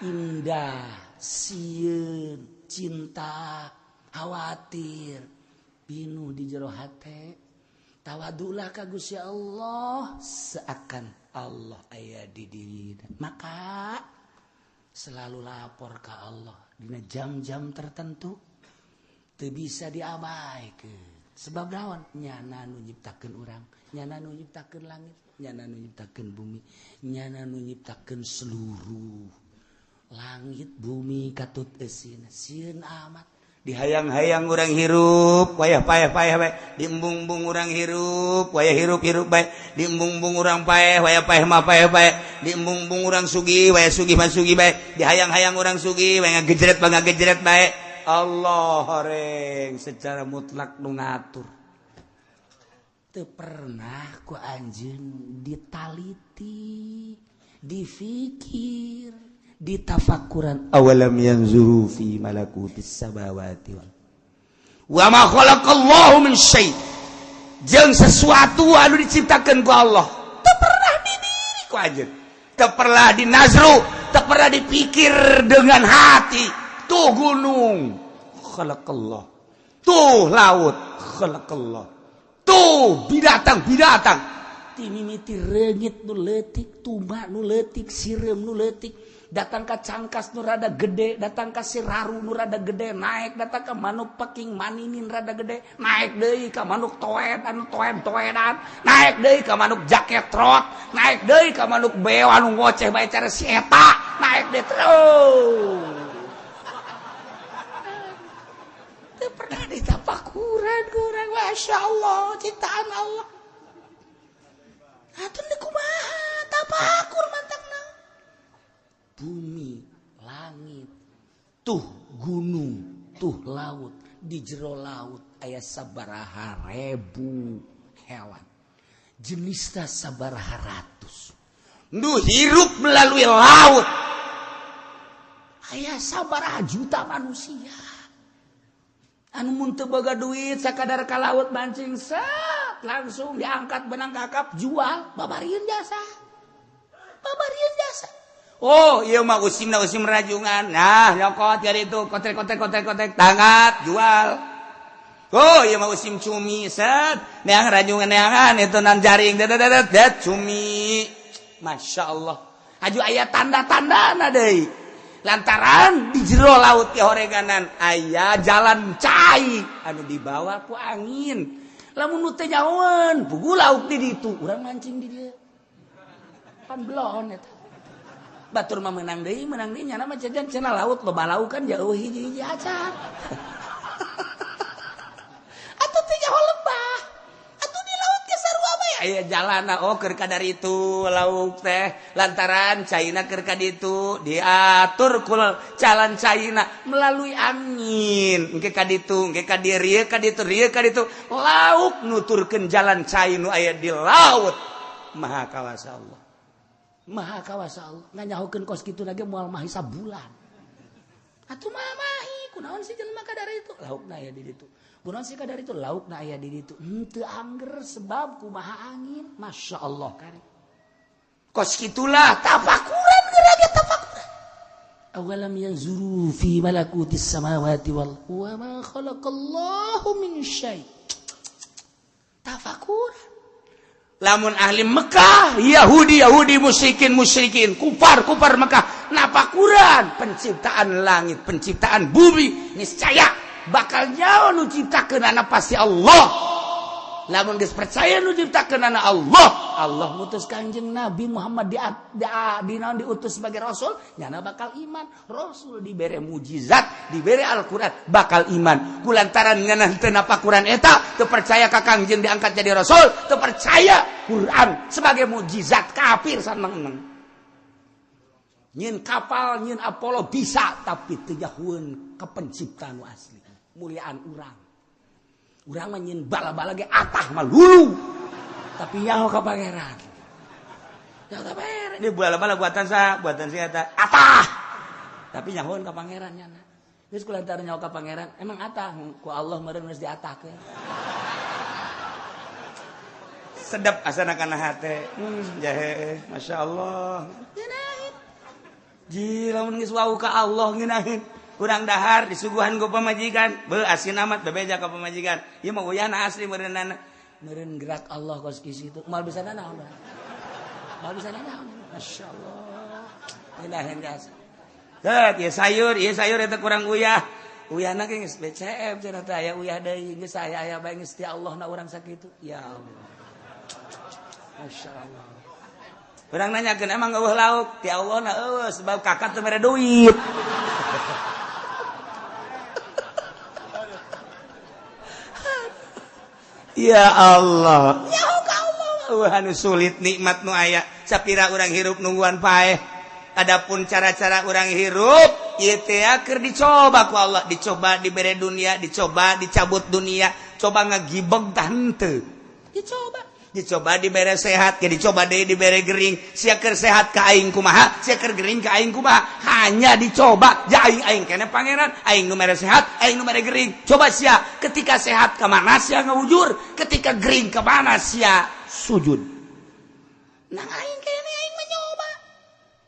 indah sieun cinta khawatir pinu di jero hate tawadulah ka Gusti Allah seakan Allah aya di dirina maka selalu lapor ka Allah dina jam-jam tertentu teu bisa diabaikeun sebab naon nyana nu nyiptakeun urang nyana nu nyiptakeun langit nyana nu nyiptakeun bumi nyana nu nyiptakeun seluruh langit bumi katut eusina sieun amat dihayang-hayang urang hirup wayah payah-payah bae diembung-embung urang hirup wayah hirup-hirup bae diembung-embung urang payah wayah payah mah payah bae diembung-embung urang sugih wayah sugih mah sugih bae dihayang-hayang urang sugih wayah ngagejret bae Allah horeng secara mutlak nu ngatur teu pernah ku anjeun ditaliti difikir ditafakuran awalam yanzuru fi malakutis samawati wal wa ma khalaqallahu min syai' jeung sesuatu anu diciptakeun ku Allah teu pernah didiri ku anjeun teu pernah dinazru teu pernah dipikir dengan hati tuh gunung khalaqallah tuh laut khalaqallah, tuh binatang timimiti reungit nu leutik, tumbak nu leutik, sireum nu leutik, datang ka cangkas nu rada gede, datang ka siraru nu rada gede, naik datang ka manuk peking maninin rada gede, naik deui ka manuk toed anu toedan, naik deui ka manuk jaket trot, naik deui ka manuk beo anu ngoceh bae cara si eta, naik deui terus. Teu pernah ditapakuran kurang, masya Allah ciptaan Allah. Atuh teh kumaha tapakur mantakna. Bumi, langit, tuh gunung, tuh laut, di jero laut aya sabaraha ribu hewan. Jenisna sabaraha ratus. Nu hirup melalui laut. Aya sabaraha juta manusia. Anu mun teu boga duit sakadar ka laut mancing set langsung diangkat benang kakap jual babarieun jasa. Oh, iya mah usim rajungan. Nah, nyokot dari itu kotek tangat jual. Oh, iya mah usim cumi set neang rajungan neangan itu nan jaring dat cumi. Masya Allah. Aju aya tanda-tandana deui. Lantaran di jero laut ke horeganan aya jalan cai anu dibawa ku angin. Lamun nu teu nyahoeun pugu lauk di ditu urang mancing di dieu. Pan belon eta. Batur mah menang deui nyana mah jajan cenah laut loba lauk kan jauh hiji-hiji acan. Atuh teu nyaho lebah. Atuh di laut ge sarua mah aya jalana keur ka dari itu lauk teh lantaran caina keur ka ditu diatur ku jalan caina melalui angin engke ka ditu engke ka dieu ka ditu lauk nuturkeun jalan cai nu aya di laut. Maha kawasa Allah nganyahokeun kos kitu na ge moal mahi sabulan. Atuh mah mahi kunaon si jelema kadari itu laukna aya di ditu. Kunaon si kadari itu laukna aya di ditu. Teu angger sebab kumaha angin. Masya Allah kari. Kos kitulah tafakuran gerage tafakuran. Awalam yanzuru fi malakutis samawati wal wa ma khalaqallahu min syai'. Tafakuran. Lamun ahli Mekah, Yahudi musyrikin, kufar Mekah, napakuran penciptaan langit, penciptaan bumi, niscaya bakal nyawa nu ciptakeunana pasti Allah. Lamun geus percaya nu ciptakeunana Allah mutus Kanjeng Nabi Muhammad diutus sebagai rasul, nyana bakal iman. Rasul dibere mujizat, dibere Al-Qur'an, bakal iman. Kulantaran ngeunah teu napakuran eta, teu percaya ka Kangjeng diangkat jadi rasul, teu percaya Quran sebagai mujizat, kafir saneng-neng. Nyin kapal, nyin Apollo bisa, tapi teu nyahueun ka pencipta nu asli. Muliaan urang. Urang mah nyin bala-bala ge atah mah lulu. Tapi nyaho ka pangeran. Nyaho ka pangeran. Dia bala-bala buatan sa eta atah. Tapi nyahoeun ka pangeran nyana. Geus kulantaran nyaho ka pangeran, emang atah ku Allah meureun geus diatahkeun. Sedep asana kana hate. Jahe, Masya Allah. Ngeunaheun. Ji lamun geus wau ka Allah ngeunaheun. Kurang dahar disuguhan ku pamajikan, beu asin amat bebeja ka pamajikan. Ieu mah uyana asli meureunana. Meureun gerak Allah kos ki situ. Moal bisa naon? Moal bisa naon? Masyaallah. Ilahan jasa. Tet ieu sayur eta kurang uyah. Uyahna ge geus BCM cenah teh aya uyah deui geus aya bae geus ti Allah na urang sakitu. Ya Allah. Masyaallah. Urang nanyakeun emang eueuh lauk? Ti Allah na eueuh sebab kakak teu mere duit. Ya Allah. Ya Allah. Anu sulit nikmat nu aya. Sapira urang hirup nungguan paeh. Adapun cara-cara urang hirup ieu teh keur dicoba ku Allah, dicoba dibere dunia, dicoba dicabut dunia, coba ngagibeg tah henteu. Dicoba dibere sehat, ge dicoba deui dibere gering. Sia keur sehat ka aing kumaha, sia keur gering ka aing kumaha. Hanya dicoba, ja aing keneh pangeran, aing nu mere sehat, aing nu mere gering. Coba sia ketika sehat ka mana sia ngawujur, ketika gering ka mana sia sujud. Nang aing keneh aing mah nyoba.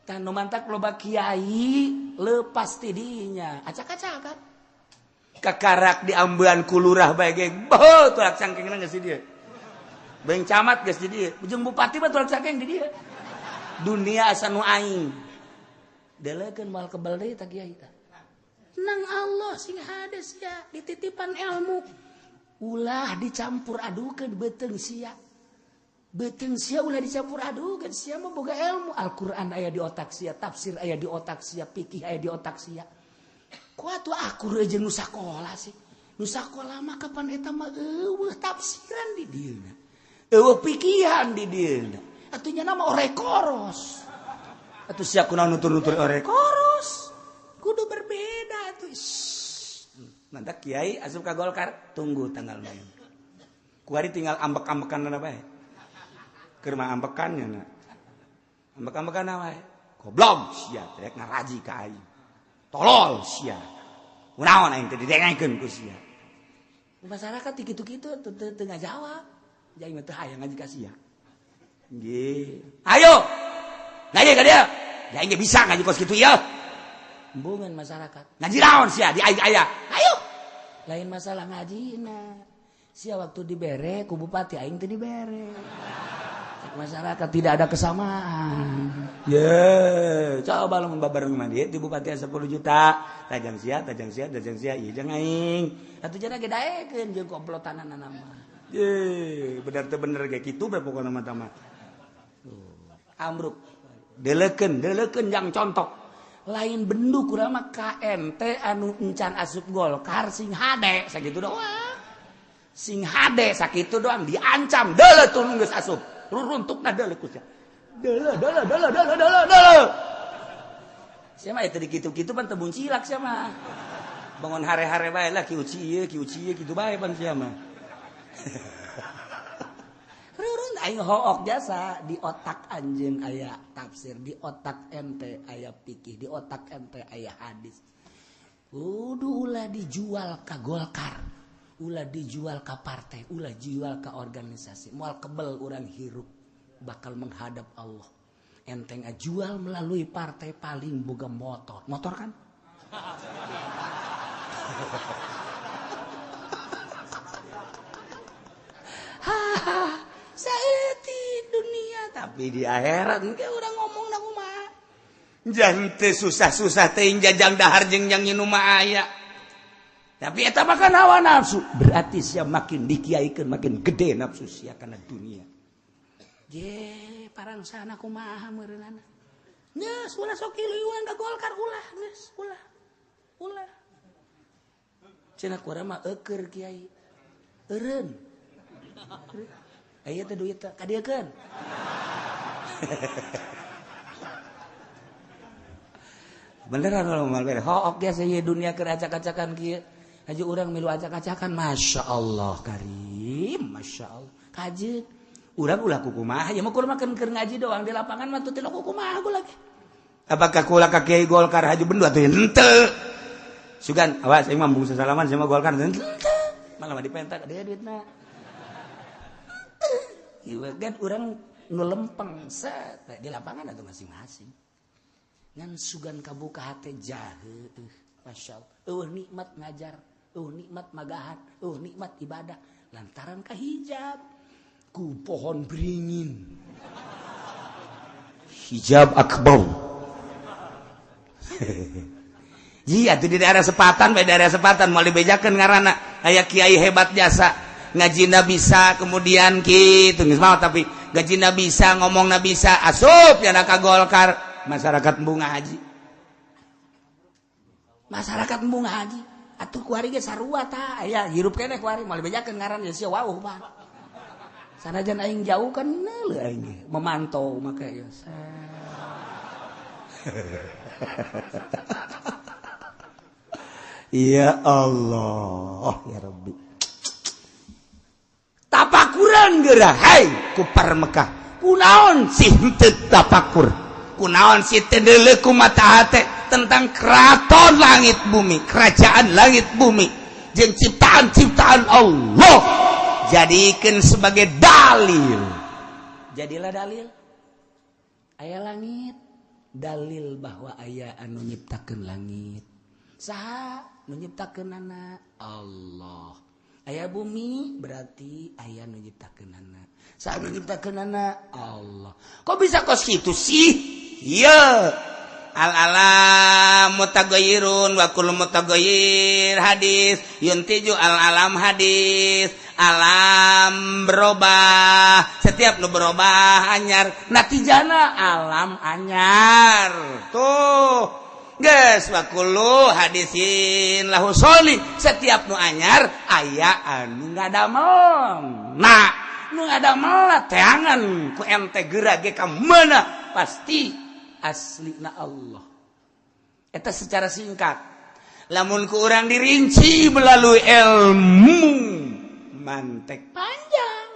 Tah nu mantak loba kiai leupas ti dinya, acak-acakan. kakarak di ambean kulurah bae ge beuh tulak cangkengna geus di dieu beng camat geus di dieu jeung bupati mah tulak cangkeng di dieu dunia asa nu aing delekeun moal kebal deui ta kiai ta nang Allah sing hades ya dititipan ilmu ulah dicampur adukeun beuteung sia ulah dicampur adukeun sia mah boga ilmu Al-Qur'an aya di otak sia tafsir aya di otak sia fikih aya di otak sia kuat aku jeung nu sakola sih nu sakola mah kapan eta mah eueuh tafsiran di dieuna eueuh pikihan di dieuna atuh nya nama ore koros atuh sia kunaon nutur-nutur ore koros kudu berbeda atuh mantak kiai asup ka Golkar tunggu tanggal main kuari tinggal ambek-ambekan bae keur mah ambekan nya ambek-ambekan wae goblok sia rek ngaraji ka aing tolol sia kunaon aing teh didengekeun ku sia masyarakat kitu-kitu teu ngajawab jadi mah teu hayang ngaji ka sia nggih ayo ngaji ka dia ya aing bisa ngaji kos kitu ya embungeun masyarakat ngaji naon sia di aing aya ayo lain masalah ngajina sia waktu dibere ku bupati aing teu dibere masyarakat tidak ada kesamaan. Coba lu membabar mandi di bupati 10 juta, tajang sia, ieu jeung aing. Atuh cenah ge daekeun jeung komplotanana mah. Bener teu bener ge kitu bae pokona mah tah mah. Amruk. Delekeun yang contoh. Lain benduk urang mah KMT anu encan asup Golkar sing hade sakitu doang. Sing hade sakitu doang diancam deuleuh tuh geus asup. Runtukna deuleuh ku sia. Deuleuh. Sia mah eta dikitu-kitu pan teu buncilak sia mah. Bangun hare-hare bae lah kieu ieu kitu bae pan sia mah. Rurun aing hook jasa di otak anjeun aya tafsir, di otak ente aya fikih, di otak ente aya hadis. Kudu ulah dijual ka Golkar. Ulah dijual ke partai, ulah jual ke organisasi. Moal kebel orang hirup bakal menghadap Allah. Enteng jual melalui partai paling boga motor. Motor kan? Saeuti dunia tapi di akhirat engke urang ngomongna kumaha. Jante susah-susah teh jajang dahar jeung yang nginum aya. Tapi eta mah kan hawa nafsu. Berarti sia makin dikiaikeun makin gede nafsu sia kana dunia. Ye, parang sana kumaha meureunana. Geus ulah sok ileuan ka Golkar ulah, geus ulah. Cenah kurang mah eukeur kiai. Eureun. Aya teh duit teh kadiekeun. Beneran kalau mal beres. Hook ge saya dunia keur acak-acakan kieu. Haji urang milu acak-acakan Masya Allah karim Masya Allah kajeut urang ulah kukumaha ya mah kurang makan keur ngaji doang di lapangan mah teu kukumaha aku lagi apakah kula ka Kiai Golkar haji bendu atuh henteu sugan awas aing mah bung salaman sama Golkar henteu malah mah dipentak dia duitna ieu kan urang nu lempeng set di lapangan atuh masing-masing ngan sugan kabuka hate jaheuh Masya Allah nikmat ngajar nikmat magahan, nikmat ibadah lantaran kahijab ku pohon beringin hijab akbar iya itu di daerah Sepatan mau dibejakeun ngaranna aya kiai hebat jasa ngajina bisa kemudian kitu geus mah tapi gajina bisa ngomongna bisa asup yana ka Golkar masyarakat bunga haji atuh kuari ge sarua tah aya hirup keneh kuari moal bejakeun ngaran sia wauh mah sanajan aing jauh kan neuleuh aing memantau make ya ya Allah ya Rabbi tapakuran geurah hai ku par Mekah kunaon sih teu tapakur kunaon sih teu deuleuh ku mata hate tentang keraton langit bumi, kerajaan langit bumi, jeung ciptaan-ciptaan Allah, jadikan sebagai dalil. Jadilah dalil. Aya langit, dalil bahwa aya anu nyiptakeun langit. Saha? nu nyiptakeunana Allah. Aya bumi berarti aya nu nyiptakeunana. Saha nu nyiptakeunana Allah. Kok bisa kos kitu sih? Ieu al-alam mutaghayyirun wa kullu mutaghayyir hadis yuntiju al-alam hadis. Alam berubah, setiap nu berubah anyar, natijana alam anyar. Tuh, geus wa kullu hadisin lahu sholih, setiap nu anyar aya anu ngadamel. Nah, nu ngadamel teangan ku ente geura ge ka meunah pasti aslina Allah. Eta secara singkat. Lamun ku urang dirinci melalui ilmu mantek panjang.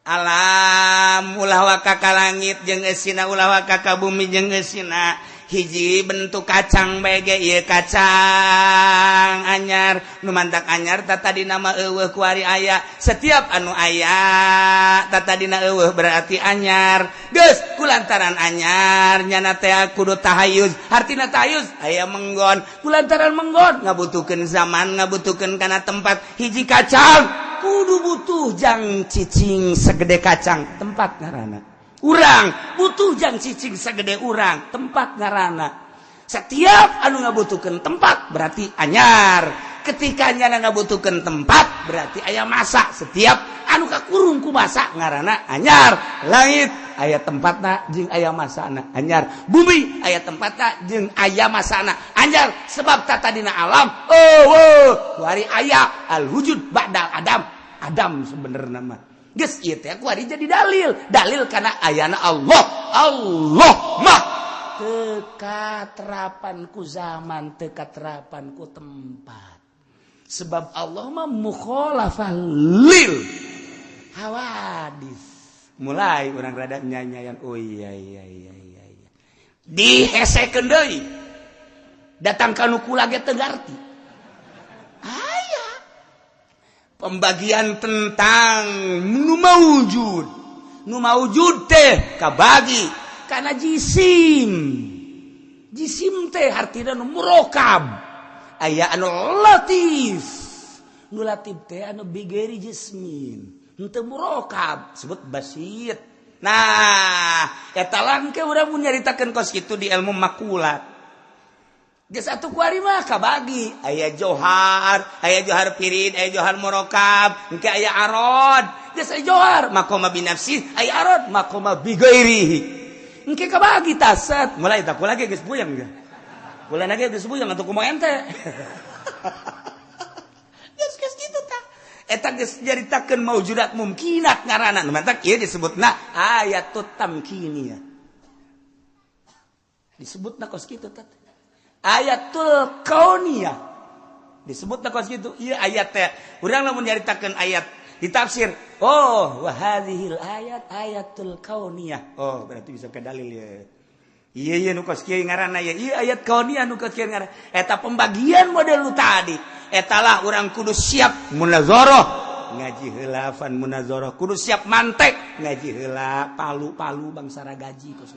Alam ulah waka ka langit jeung eusina ulah waka ka bumi jeung eusina hiji bentuk kacang bege ieu kacang anyar nu mantak anyar tatadina mah eueuh ku ari aya setiap anu aya tatadina eueuh berarti anyar geus kulantaran anyar nyana teh kudu tahayuz artina tahayuz aya menggon kulantaran menggon ngabutuhkeun zaman ngabutuhkeun kana tempat hiji kacang kudu butuh jang cicing segede kacang tempat ngaranna urang butuh jang cicing segede urang tempat ngaranna setiap anu ngabutuhkeun tempat berarti anyar ketika nyana ngabutuhkeun tempat berarti aya masa setiap anu kakurung ku masa ngaranna anyar langit aya tempatna jeung aya masana anyar bumi aya tempatna jeung aya masana anyar sebab tatadina alam wari aya al wujud ba'dal adam sebenarnya mah geus ieu teh ku ari jadi dalil kana ayana Allah mah teu katerapan ku zaman teu katerapan ku tempat sebab Allah mah mukhalafah lil hawadis mulai urang rada nyanyayan oh iya dihesekeun deui datang ka nu kula ge teu ngarti aya pembagian tentang nu maujud teh kabagi kana jisim teh artina nu murokab aya anu latif nu latif teh anu bigeri jismin henteu murokab sebut basit nah eta langke urang mun nyaritakeun kos kitu di ilmu makulat geus atuh ku ari mah kabagi aya johar pirid aya johar murokab engke aya arod geus aya johar maqama binafsi aya arod maqama bi ghairihi engke kabagi tasat mulai tak kula ge geus buyang ge kula ge geus buyang atuh kumaha ente geus kitu tah eta geus nyaritakeun maujudat mumkinat ngaranna mantap ieu disebutna ayatut tamkiniyah disebutna kos kitu tah ayatul kauniyah disebutna kos kitu ieu ayat teh urang lamun nyaritakeun ayat ditafsir wa hadhil ayat ayatul kauniyah berarti bisa ke dalil ya iya nu kos kieu ngaranna ya ieu ayat kauniyah nu kos kieu ngaranna eta pembagian model lu tadi eta lah urang kudu siap munazarah ngaji heulafan munazarah kudu siap mantek ngaji heula palu bangsa gaji kos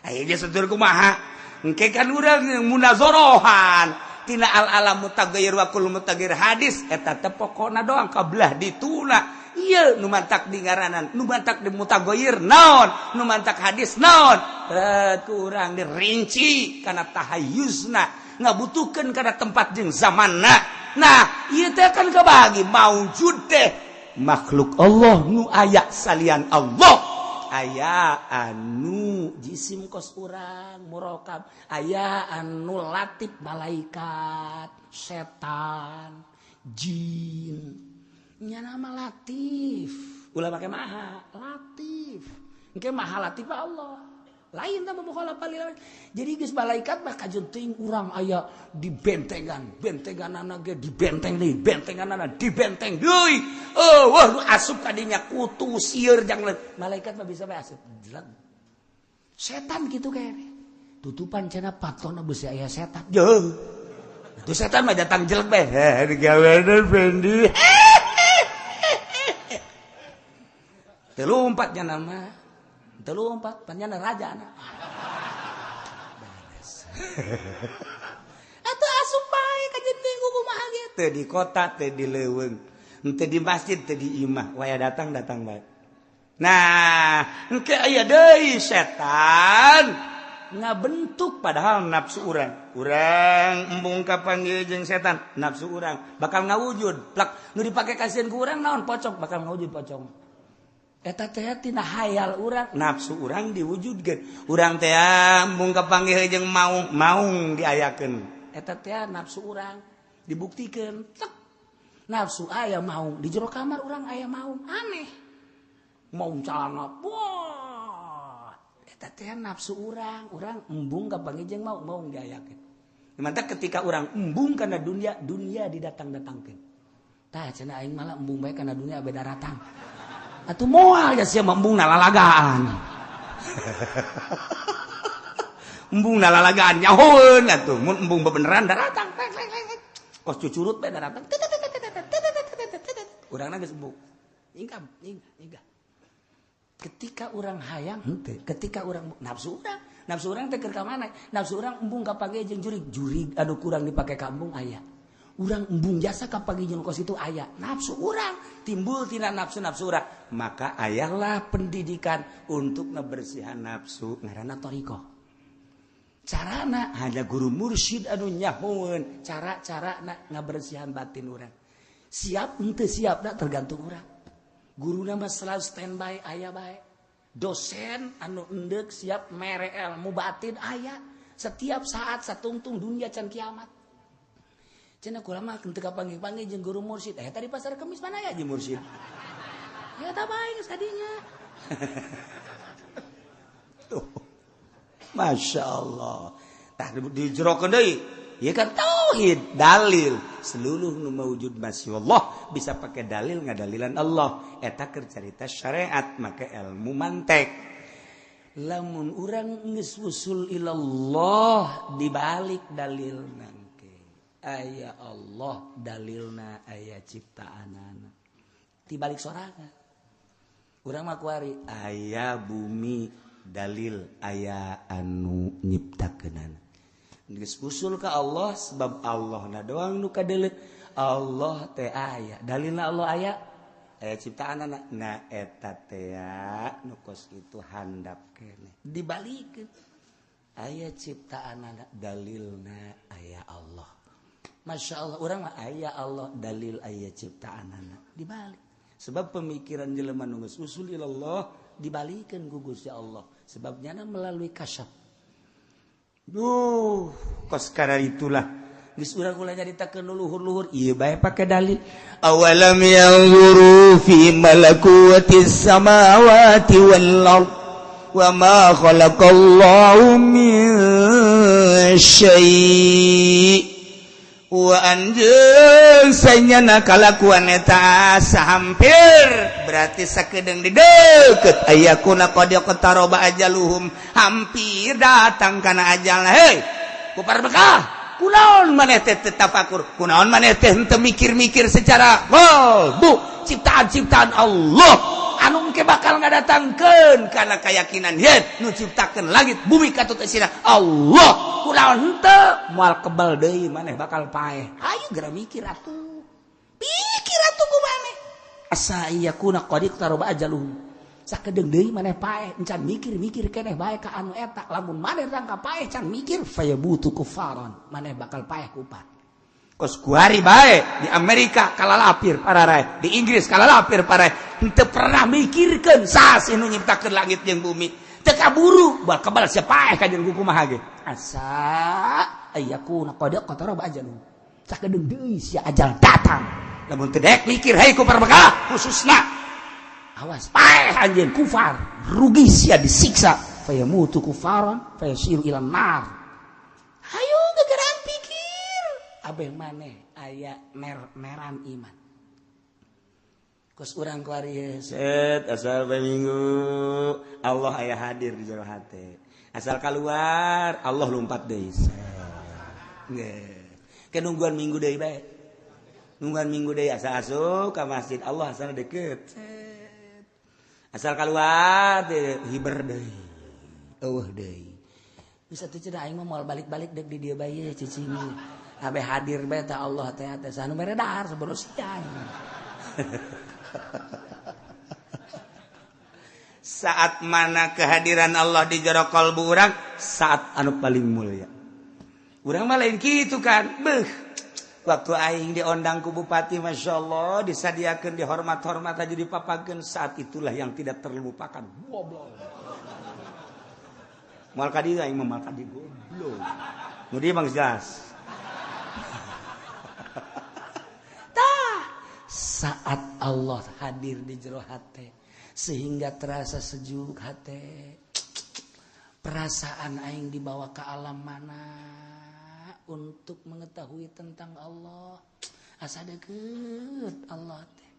ayo dia setur kumaha engke kan urang munazorohan tina al-alam mutaghayyir wa kullu mutaghayyir hadis eta teh pokona doang kablah dituna ieu nu mantak di ngaranan nu mantak di mutaghayyir naon nu mantak hadis naon ku urang dirinci kana tahayyuzna ngabutuhkeun kana tempat jeung zamanna nah ieu teh kan kabagi maujud teh makhluk Allah nu aya salian Allah aya anu jisim kos urang murokab aya anu latif malaikat setan jin nya nama latif ulah make maha latif engke maha latif Allah lain tah mukhalafah lil jadi geus malaikat mah kajun teuing urang aya di bentenganna ge di benteng deui bentenganna di benteng deui wah asup ka dinya kutu sieur jang malaikat mah bisa bae asup jelag setan kitu kae tutupan cenah patona beus aya setan jeung itu setan mah datang jeleg bae gawean bendi teu lompat nya nama telu 4 panjana raja anak. Atuh asup bae ka jendeung kumaha ge. Teu di kota, teu di leuweung, teu di masjid, teu di imah, waya datang bae. Nah, engke aya deui setan ngabentuk padahal nafsu urang. Urang embung kapanggih jeung setan, nafsu urang bakal ngawujud. Plak nu dipake kasieun ku urang naon pocong, bakal ngawujud pocong. Eta teh tina hayal urang, nafsu urang diwujudkeun. Urang teh embung kapanggih jeung maung diayakeun. Eta teh nafsu urang dibuktikeun. Nafsu aya maung di jero kamar urang aya maung aneh. Maung calana, wah, eta teh nafsu urang embung kapanggih jeung maung diayakeun. Mantap ketika urang embung kana dunia didatang-datangkeun. Tah cenah aing malah embung bae kana dunia beda datang. Atuh moal ya sia embung nalalagaan. Embung nalalagaan nyahoeun atuh mun embung bebeneran datang. Kos cucurut bae datang. Urangna geus embung. Ingkam. Ketika orang hayang henteu, ketika orang nafsu urang teh keur ka mana? Nafsu urang embung kapanggih jeung jurig anu kurang dipake ka embung aya. Urang embung jasa kapanggih jeung kos itu aya. Nafsu urang timbul tina nafsu urang. Maka ayalah pendidikan untuk ngebersihan nafsu ngaranna thariqah. Carana hanya guru mursyid anu nyahoeun cara-cara ngabersihan batin urang. Siap henteu siapna tergantung urang. Guruna mah selalu standby aya bae. Dosen anu endek siap mere ilmu batin aya. Setiap saat satungtung dunia can kiamat. Cenah kula mah teu kapanggih-panggih jeung guru mursyid. Tadi pasar Kemis mana ya jeung mursyid? Ya tah bae geus kadinya. Tuh. Masya Allah. Tah dijerokeun deui. Ieu kan tauhid, dalil. Seluruh nu mawujud masya Allah bisa pakai dalil ngadalilan Allah. Eta keur carita syariat make ilmu mantek. Lamun urang geus usul ilallah dibalik dalilna engke. Aya Allah dalilna aya ciptaanana. Dibalik sorangan. Urang mah kuari aya bumi dalil aya anu nyiptakeunana. Geus usul ka Allah sebab Allah na doang nu kadeuleu. Allah teh aya, dalilna Allah aya ciptaanana. Na eta teh nu kos itu handap keneh. Dibalikeun. Aya ciptaanana, dalilna aya Allah. Masya Allah, urang mah aya Allah, dalil aya ciptaanana. Dibalik. Sebab pemikiran jelema nu geus usul ilallah dibalikeun ku Gusti Allah. Sebabnya melalui kasyaf. Kos karena itulah geus urang kula nyaritakeun luhur-luhur ieu bae pake dalil. Awalam yanzuru fi malakutis samawati wal ard wa ma khalaqallahu min syai' wa anjeun sanyana kalakuan eta sahampir berarti sakedeung di deukeut ayakuna qad yaqtaroba ajaluhum hampir datang kana ajalna. Hei kupar bekah kunaon maneh teh tafakur, kunaon maneh teh henteu mikir-mikir secara qalbu ciptaan-ciptaan Allah anu engke bakal ngadatangkeun kana keyakinan yen nu ciptakeun langit bumi katut esina Allah. Kunaon henteu moal kebal deui maneh bakal paeh. Ayo geura mikir atuh. Pikir atuh ku maneh. Asa iyakuna qad iqtaraba ajaluhum. Sakedeung deui maneh paeh encan mikir-mikir keneh bae ka anu eta. Lamun maneh rangka paeh can mikir fayabutu kufaron. Maneh bakal paeh kupat. Kos kuari bae di Amerika kalalapir pararae, di Inggris kalalapir parae. Henteu pernah mikirkeun saha nu nyiptakeun langit jeung bumi. Teu kaburu bal kebal sia paeh ka jeung kumaha ge. Asa ayyakuna qad qataraba ajaluhum. Sakedeung deui sia ajal datang. Lamun teu dek mikir hei ku parbekah khususna. Awas paeh anjeun kufar, rugi sia disiksa. Fayamutu kufaron fayasiru ilan nar. Hayu gegeran pikir. Abeh maneh aya meran iman. Kos urang kuari set asal bae minggu Allah aya hadir di jero hate. Asal keluar Allah lompat deui. Ke nungguan minggu deui bae. Nungguan minggu deui asa asup ka masjid Allah asal deket. Asal keluar hiber deui. Eueuh deui. bisa tuh cenah aing mah moal balik-balik dek di dieu bae cicing. Abe hadir bae teh Allah teh anu mere dahar saboro siang. Saat mana kehadiran Allah di jero kalbu urang saat anu paling mulia. Urang mah lain kitu kan. Beuh. Waktu aing diondang ku bupati masyaallah disadiakeun dihormat-hormat aja dipapakeun saat itulah yang tidak terlupakan. Goblok. Moal ka dieu aing mah ka dieu goblok. Nu dieu Bang jelas. Tah saat Allah hadir di jero hate sehingga terasa sejuk hati, perasaan aing dibawa ke alam mana untuk mengetahui tentang Allah, asa deket Allah teh,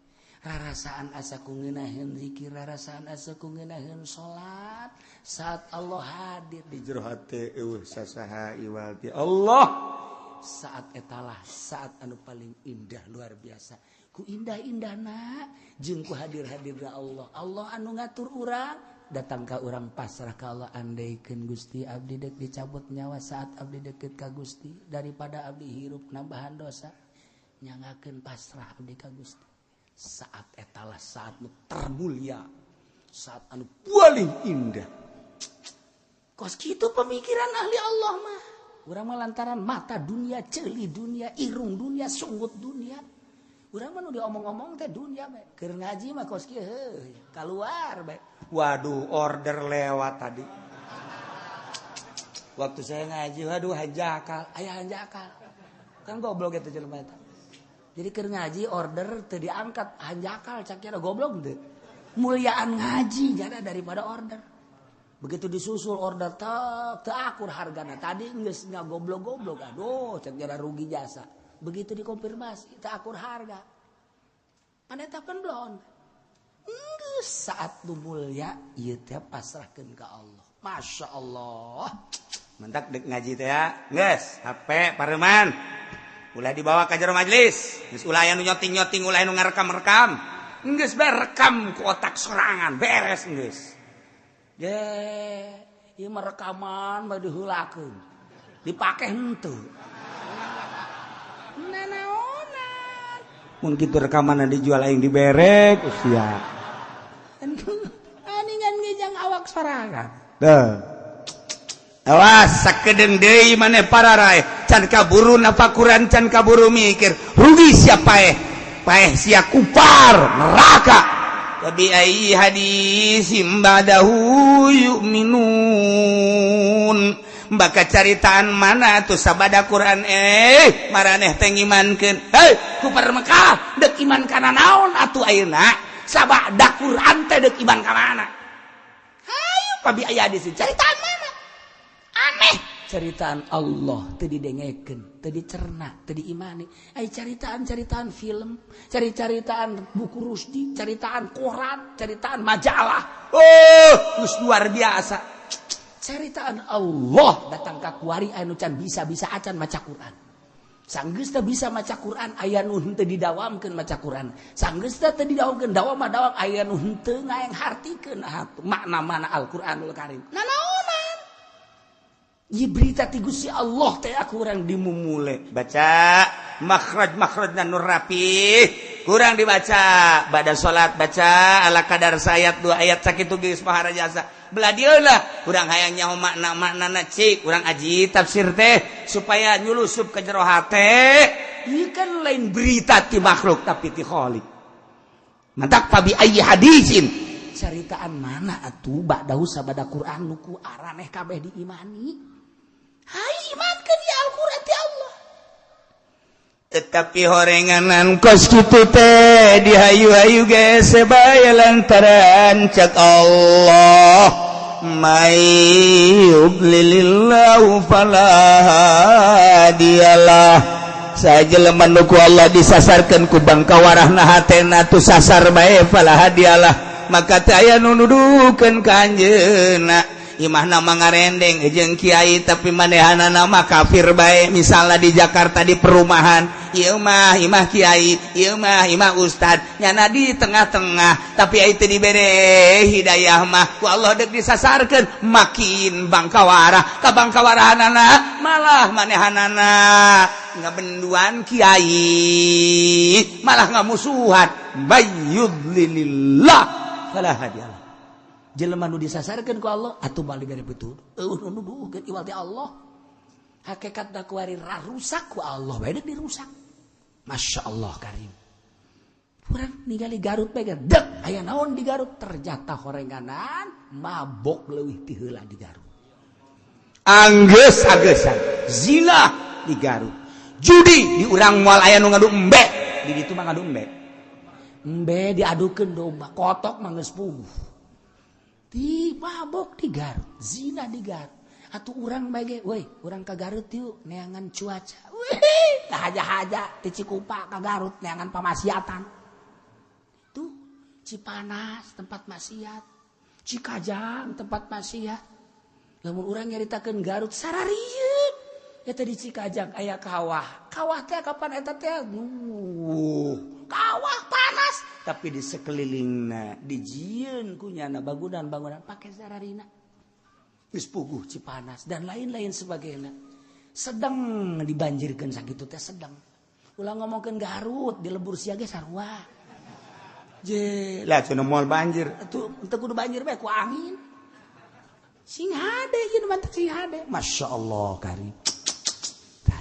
rarasaan asa kungenaheun zikir, rarasaan asa kungenaheun salat saat Allah hadir di jero hati. Sasaha iwalti Allah saat etalah saat anu paling indah luar biasa. Ku indah-indahna jeung ku hadir-hadirna Allah. Allah anu ngatur urang, datang ka urang pasrah ka Allah. Andaikeun Gusti abdi dek dicabut nyawa saat abdi deket ka Gusti daripada abdi hirup nambahan dosa, nyangakeun pasrah abdi ka Gusti. Saat etalah saat nu termulia, saat anu paling indah. Kos kitu pemikiran ahli Allah mah. Urang mah lantaran mata dunia, ceuli dunia, irung dunia, sunggut dunia. Urang mah nu diomong-omong teh dunia bae. Keur ngaji mah kos kieu heuh, keluar bae. Waduh, order lewat tadi. Waktu saya ngaji, waduh hanjakal, aya hanjakal. Kan goblok eta jelema eta. Jadi keur ngaji order teu diangkat, hanjakal cakira goblok teu. Muliaan ngaji jada daripada order. Begitu disusul order teu akur hargana. Tadi geus ngagoblok-goblok, aduh cakira rugi jasa. Begitu dikonfirmasi tak akur harga mana tapan belum saat nu mulia ieu teh pasrahkeun ka Allah. Masya Allah mentak dek ngaji teh ya geus HP pareman ulah dibawa ka jero majelis geus ulah aya nu nyoting-nyoting ulah anu ngarekam-rekam geus bae rekam ku otak sorangan beres geus ye ieu mah rekaman bae diheulakeun dipake henteu. Nanaonan mun kitu rekaman dijual aing diberek sia aningan ngejang awak sorangan teu awas sakedeung deui maneh pararai can kaburu napakuran can kaburu mikir rugi siapa paeh sia kupar neraka tabi ai hadis ba'dahu yu'minun. Baka caritaan mana tuh sabada Quran maraneh teh ngimankeun hei kupar Mekah dek iman kana naon atuh ayeuna sabada Quran teh dek iman ka mana hayu pabi aya di situ caritaan mana aneh caritaan Allah teu didengekeun teu dicerna teu diimani ai caritaan film caritaan buku Rusdi caritaan koran caritaan majalah geus luar biasa. Caritaan Allah datang ka kuari anu can bisa-bisa acan maca Quran. Sanggeus teh bisa maca Quran aya nu henteu didawamkeun maca Quran. Sanggeus teh didawamkeun dawam aya nu henteu ngaeng hartikeun makna-makna Al-Qur'anul Karim. Nanaonan? Ieu berita ti Gusti Allah teh aku urang dimumule. Baca makhraj-makhrajna nu rapi. Kurang dibaca bada salat baca ala kadar sayat 2 ayat sakitu geus pahara jasa. Beladieuna urang hayang nyaho makna-maknana cik urang aji tafsir teh supaya nyulusup ke jero hate. Ieu kan lain berita ti makhluk tapi ti Khaliq. Mantak fabi ayyi hadisin caritaan mana atuh ba'dahu sabada Quran nu ku araneh kabeh diimani. Hai imankeun ya Al-Qur'an ti Allah. Tetapi horenganan kos kitu teh dihayu-hayu ge sebaya lantaran cak Allah may yudlilillahu fala hadiyalah sajelema nu ku Allah disasarkeun ku bangkawarahna hatena tu sasar bae fala hadiyalah maka teh aya nu nuduhkeun ka anjeunna imah nama ngarendeng jeung kiai tapi manehana nama kafir bae misalnya di Jakarta di perumahan ieu mah imah kiai ieu mah imah ustad nyana di tengah-tengah tapi itu dibere hidayah mah ku Allah deuk disasarkeun makin bangkawara ka bangkawarahanana malah manehanana ngabenduan kiai malah ngamusuhan bayyudlilillah fala hadiyalah jelema nu disasarkeun ku Allah atuh bali bere betul nu nuduhkeun iwal ti Allah hakikatna kuari rusak ku Allah bae dirusak masyaallah karim urang ningali Garut bae dek aya naon di Garut ternyata horenganan mabok leuwih ti heula di Garut anggeus-angeusan zina di Garut judi di urang moal aya nu ngadu embe di ditu mah ngadu embe diadukeun domba kotok mah geus puguh di mabok di Garut zina di Garut atuh urang bage weh urang ka Garut yuk neangan cuaca weh haja-haja ti Cikupa ka Garut neangan pamaksiatan tuh Cipanas tempat maksiat Cikajang tempat maksiat lamun urang nyaritakeun Garut sararieun eta di Cikajang aya kawah teh kapan eta teh kawah panas tapi di sekelilingna dijieun kunyana bangunan-bangunan pakai sararina geus puguh Cipanas dan lain-lain sebagainya sedang dibanjirkeun sakitu teh sedang ulah ngomongkeun Garut di lebur sia ge sarua je lah cenah moal banjir atuh teu kudu banjir bae ku angin sing hade ieu mah sing hade masyaallah karim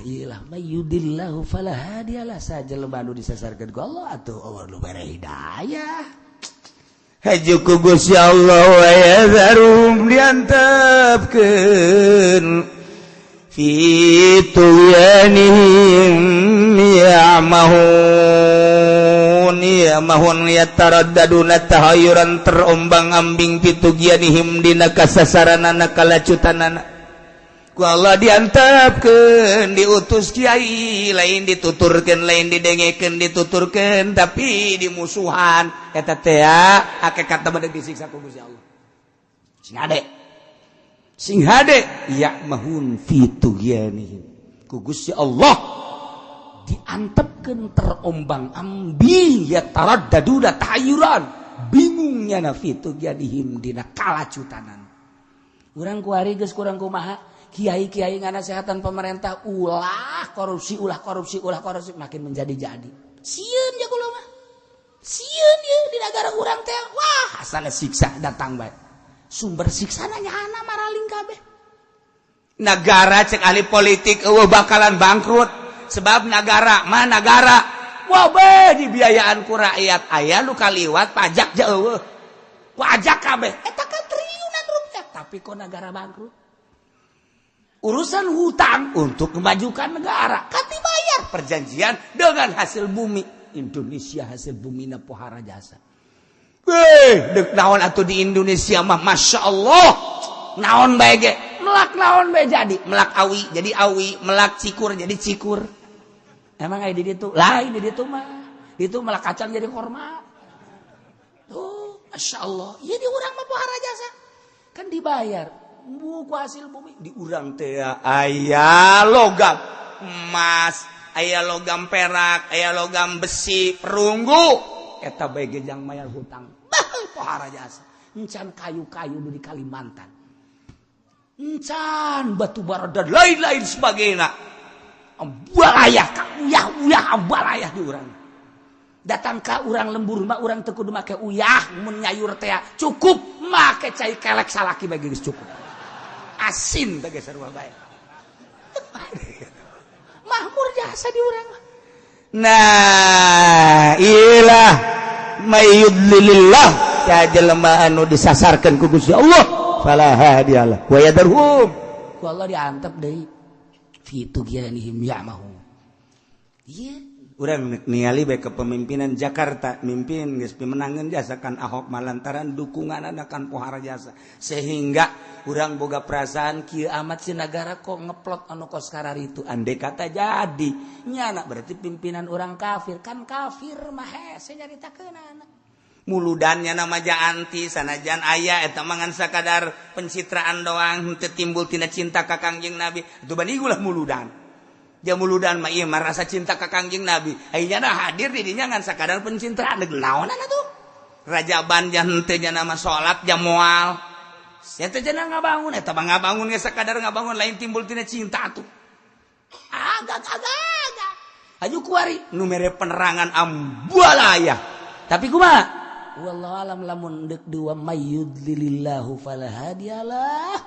ilah mayyudillahu fala hadiyalah saja lemanu disasarkeun ku Allah atuh Allah nu bere hidayah haju ku Gusti Allah wa yazarum diantepkeun fi tuyanihim ya'mahun yataraddaduna tahayyuran terombang-ambing fi tuyanihim dina kasasaranana kalacutanana ku Allah diantepkeun diutus kiai lain dituturkeun lain didengekeun dituturkeun tapi dimusuhan eta teh hakikatna mah disiksa ku Gusti Allah sing hade ya mahun fi tugyanihim ku Gusti Allah diantepkeun terombang-ambing ya taraddaduna tahayyuran bingungnya na fi tugyanihim dina kalacutanan urang kuari geus kurang kumaha kiai-kiai nganasehatan pemerintah ulah korupsi makin menjadi-jadi. Sieun ya kula mah. Sieun ya di negara urang teh. Wah, asal siksa datang bae. Sumber siksana nyana maraling kabeh. Negara cek ahli politik eueuh bakalan bangkrut sebab negara wah bae dibiayaan ku rakyat aya nu kaliwat pajak je eueuh. Pajak kabeh eta kan triliunan rupiah tapi kok negara bangkrut. Urusan hutang untuk memajukan negara kan dibayar perjanjian dengan hasil bumi Indonesia hasil bumi na pohara jasa dek naon atuh di Indonesia mah Masya Allah naon bae ge melak naon bae jadi melak awi jadi awi melak cikur jadi cikur emang aya di ditu lain di ditu mah ditu melak kacang jadi korma tuh Masya Allah ieu di urang mah pohara jasa kan dibayar buku hasil bumi di urang teh aya logam emas aya logam perak aya logam besi perunggu eta bae jang mayar hutang pohara jasa encan kayu-kayu di Kalimantan encan batu bara dan lain-lain sebagainya balayah ka uyah balayah di urang datang ka urang lembur mah urang teu kudu make uyah mun nyayur teh cukup make cai kelek salaki bae geus cukup asin bagi sarua bae. Mahmur jasa di urang. Nah, ilah mayyudlilillah ya jelema anu disasarkeun ku Gusti Allah fala hadiyalah wa yadarhum ku Allah diantep deui fi tugyanihim ya'mahun. Ieu urang ningali bae kepemimpinan Jakarta mimpin geus pimenangeun jasa kan Ahok malantaran dukunganna kan pohara jasa sehingga urang boga perasaan kieu amat si nagara kok ngeplot anu kos kararitu andai kata jadi nyana berarti pimpinan orang kafir kan kafir mah hese nyaritakeunana muludannya nama Jaanti sanajan aya eta mangan sakadar pencitraan doang teu timbul tina cinta ka Kangjeng Nabi itu banigulah muludan ja muludan mah ieu mah rasa cinta ka Kangjeng Nabi ayeuna hadir di dinya ngan sakadar pencitraan deuk naonan atuh rajaban jan teu nya nama salat jam moal sia teh cenah ngabangun eta mah ngabangun ge sakadar ngabangun lain timbul tina cinta atuh agak aju kuari nu mere penerangan ambualaya tapi kumaha wallahu alam lamun deuk dua mayyudlilillahu falahadiyalah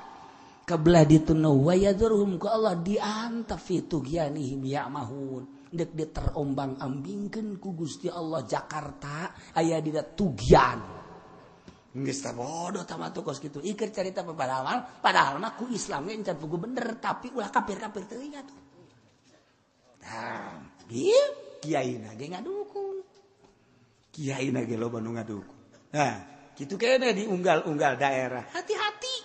kabelah dituna wa yadurhum ku Allah diantaf fi tugyanihim ya'mahun deuk diterombang-ambingkeun ku Gusti Allah Jakarta aya dina tugyan geus tah bodoh tah mah kos kitu ikeur carita padahal mah ku Islam ge encan pugu bener tapi ulah kafir-kafir teuing atuh tah ieu kiaina ge ngadukung kiai nage loba nu ngadukung. Nah, kitu kene di unggal-unggal daerah. Hati-hati.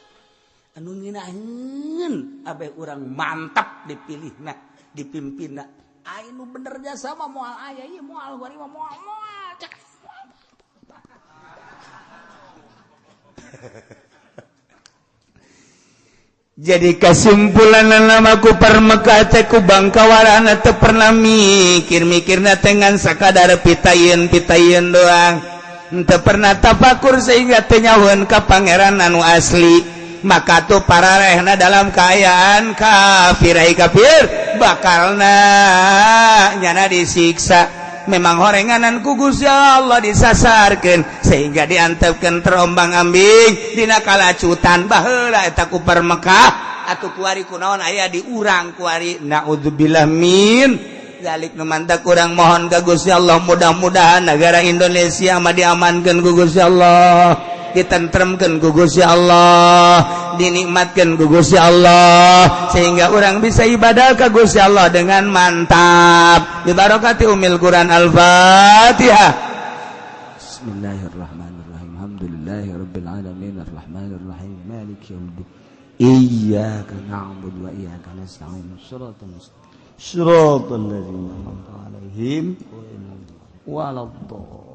Anu nginaeun abe urang mantap dipilihna, dipimpinna. Anu bener jasa mah moal aya ieu moal bari mah moal. Jadi kesimpulan namaku permekah teh ku bangkawarana teu pernah mikir-mikirna teh ngan sakadar pitayeun doang teu pernah tafakur sehingga teu nyahoeun ka pangeran anu asli maka tuh pararehna dalam keayaan kafir bakalna nyana disiksa memang horenganan ku Gusti Allah disasarkeun sehingga diantepkeun terombang-ambing dina kalacutan baheula eta ku Mekah atuh kuari kunaon aya di urang kuari naudzubillah min zalik nu mantak urang mohon ka Gusti Allah mudah-mudahan negara Indonesia mah diamankeun ku Gusti Allah ditentremkeun ku Gusti Allah dinikmatkeun ku Gusti Allah sehingga orang bisa ibadah ka Gusti Allah dengan mantap bi barokati umil Quran Al-Fatihah. Bismillahirrahmanirrahim. Alhamdulillahirabbil alamin arrahmanir rahim maliki yaumiddin iyyaka na'budu wa iyyaka nasta'in shiratal ladzina an'amta 'alaihim ghairil maghdubi waladdallin